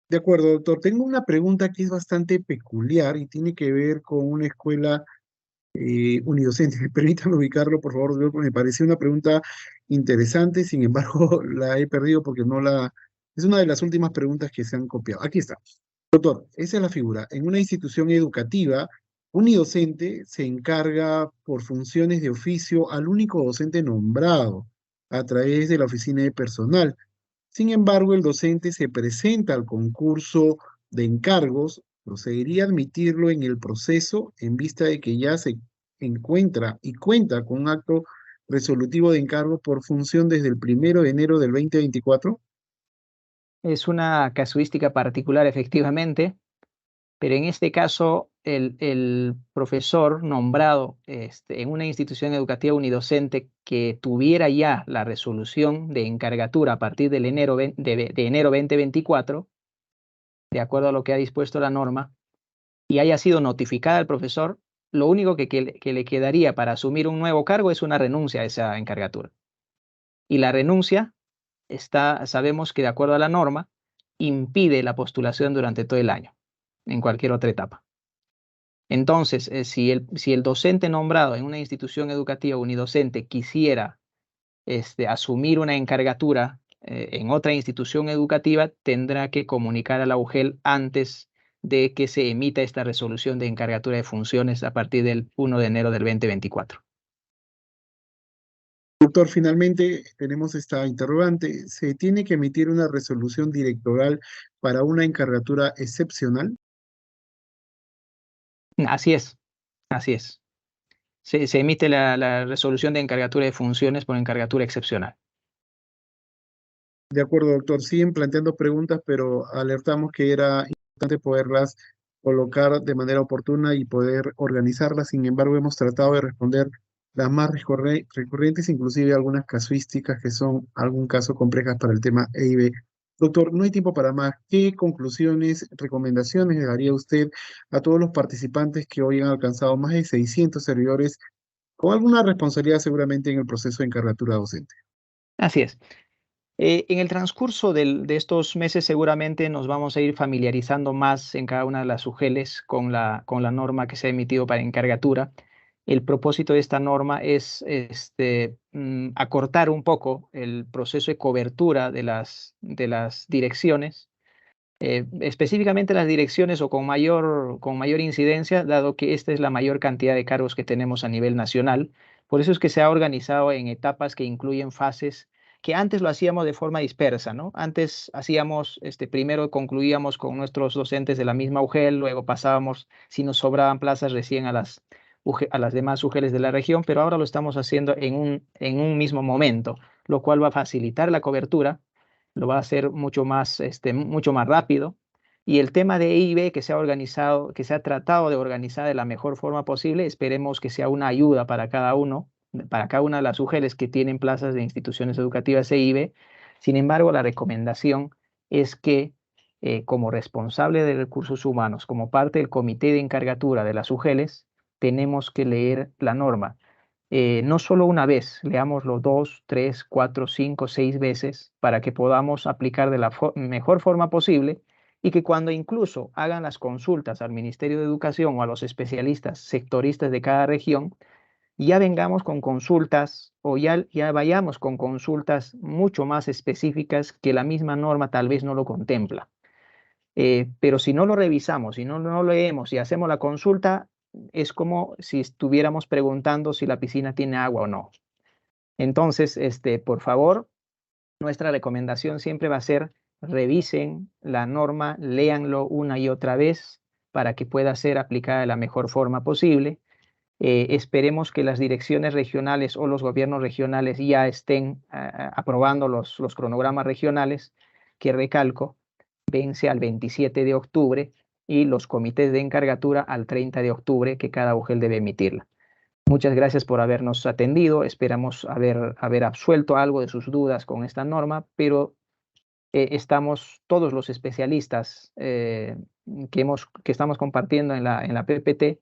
De acuerdo, doctor. Tengo una pregunta que es bastante peculiar y tiene que ver con una escuela unidocente. Permítame ubicarlo, por favor, doctor, porque me pareció una pregunta interesante, sin embargo, la he perdido porque no la... Es una de las últimas preguntas que se han copiado. Aquí está. Doctor, esa es la figura. En una institución educativa, unidocente se encarga por funciones de oficio al único docente nombrado a través de la oficina de personal. Sin embargo, el docente se presenta al concurso de encargos, procedería a admitirlo en el proceso en vista de que ya se encuentra y cuenta con un acto resolutivo de encargo por función desde el 1 de enero del 2024. Es una casuística particular, efectivamente, pero en este caso el profesor nombrado en una institución educativa unidocente que tuviera ya la resolución de encargatura a partir del enero de enero 2024, de acuerdo a lo que ha dispuesto la norma, y haya sido notificada al profesor, lo único que le quedaría para asumir un nuevo cargo es una renuncia a esa encargatura. Y la renuncia sabemos que de acuerdo a la norma, impide la postulación durante todo el año, en cualquier otra etapa. Entonces, si el docente nombrado en una institución educativa unidocente quisiera asumir una encargatura en otra institución educativa, tendrá que comunicar a la UGEL antes de que se emita esta resolución de encargatura de funciones a partir del 1 de enero del 2024. Doctor, finalmente tenemos esta interrogante. ¿Se tiene que emitir una resolución directoral para una encargatura excepcional? Así es, así es. Se emite la resolución de encargatura de funciones por encargatura excepcional. De acuerdo, doctor. Siguen planteando preguntas, pero alertamos que era importante poderlas colocar de manera oportuna y poder organizarlas. Sin embargo, hemos tratado de responder las más recurrentes, inclusive algunas casuísticas que son algún caso complejas para el tema EIB. Doctor, no hay tiempo para más. ¿Qué conclusiones, recomendaciones le daría usted a todos los participantes que hoy han alcanzado más de 600 servidores con alguna responsabilidad seguramente en el proceso de encargatura docente? Así es. En el transcurso de estos meses seguramente nos vamos a ir familiarizando más en cada una de las UGELes con la norma que se ha emitido para encargatura. El propósito de esta norma es acortar un poco el proceso de cobertura de las direcciones, específicamente las direcciones o con mayor incidencia, dado que esta es la mayor cantidad de cargos que tenemos a nivel nacional. Por eso es que se ha organizado en etapas que incluyen fases que antes lo hacíamos de forma dispersa, ¿no? Antes hacíamos, primero concluíamos con nuestros docentes de la misma UGEL, luego pasábamos, si nos sobraban plazas, recién a las demás UGELes de la región, pero ahora lo estamos haciendo en un mismo momento, lo cual va a facilitar la cobertura, lo va a hacer mucho más rápido. Y el tema de EIB que se ha organizado, que se ha tratado de organizar de la mejor forma posible, esperemos que sea una ayuda para cada uno para cada una de las UGELs que tienen plazas de instituciones educativas EIVE. Sin embargo, la recomendación es que como responsable de recursos humanos, como parte del comité de encargatura de las UGELs, tenemos que leer la norma. No solo una vez, leámoslo 2, 3, 4, 5, 6 veces para que podamos aplicar de la mejor forma posible y que cuando incluso hagan las consultas al Ministerio de Educación o a los especialistas sectoristas de cada región, ya vengamos con consultas o ya vayamos con consultas mucho más específicas que la misma norma tal vez no lo contempla. Pero si no lo revisamos, si no lo leemos y hacemos la consulta, es como si estuviéramos preguntando si la piscina tiene agua o no. Entonces, por favor, nuestra recomendación siempre va a ser revisen la norma, léanlo una y otra vez para que pueda ser aplicada de la mejor forma posible. Esperemos que las direcciones regionales o los gobiernos regionales ya estén aprobando los cronogramas regionales, que recalco, vence al 27 de octubre y los comités de encargatura al 30 de octubre, que cada UGEL debe emitirla. Muchas gracias por habernos atendido. Esperamos haber absuelto algo de sus dudas con esta norma, pero estamos todos los especialistas que estamos compartiendo en la PPT,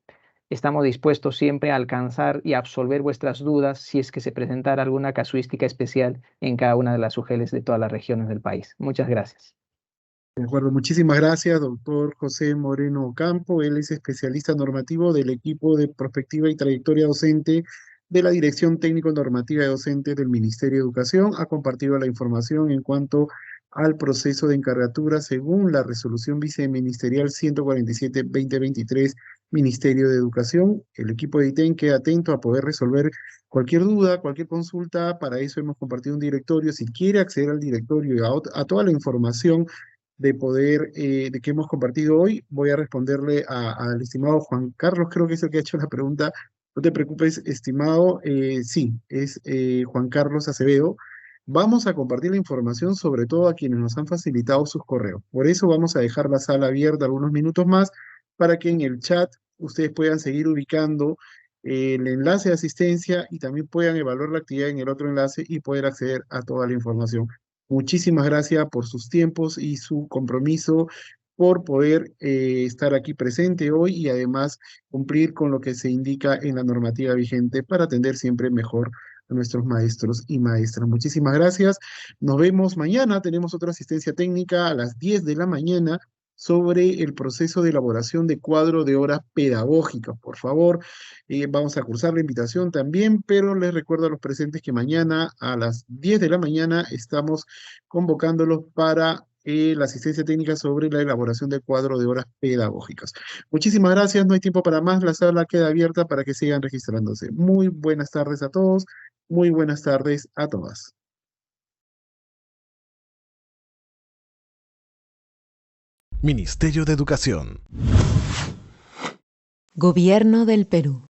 estamos dispuestos siempre a alcanzar y a absolver vuestras dudas si es que se presentara alguna casuística especial en cada una de las UGELs de todas las regiones del país. Muchas gracias. De acuerdo, muchísimas gracias, doctor José Moreno Ocampo. Él es especialista normativo del equipo de prospectiva y trayectoria docente de la Dirección Técnico Normativa de Docentes del Ministerio de Educación. Ha compartido la información en cuanto al proceso de encargatura según la resolución viceministerial 147-2023, Ministerio de Educación. El equipo de ITEN queda atento a poder resolver cualquier duda, cualquier consulta. Para eso hemos compartido un directorio. Si quiere acceder al directorio y a toda la información de que hemos compartido hoy, voy a responderle al estimado Juan Carlos, creo que es el que ha hecho la pregunta. No te preocupes, estimado, sí, es Juan Carlos Acevedo. Vamos a compartir la información, sobre todo a quienes nos han facilitado sus correos. Por eso vamos a dejar la sala abierta algunos minutos más para que en el chat ustedes puedan seguir ubicando el enlace de asistencia y también puedan evaluar la actividad en el otro enlace y poder acceder a toda la información. Muchísimas gracias por sus tiempos y su compromiso por poder estar aquí presente hoy y además cumplir con lo que se indica en la normativa vigente para atender siempre mejor a nuestros maestros y maestras. Muchísimas gracias. Nos vemos mañana. Tenemos otra asistencia técnica a las 10 de la mañana sobre el proceso de elaboración de cuadro de horas pedagógicas. Por favor, vamos a cursar la invitación también, pero les recuerdo a los presentes que mañana a las 10 de la mañana estamos convocándolos para la asistencia técnica sobre la elaboración de cuadro de horas pedagógicas. Muchísimas gracias, no hay tiempo para más, la sala queda abierta para que sigan registrándose. Muy buenas tardes a todos, muy buenas tardes a todas. Ministerio de Educación. Gobierno del Perú.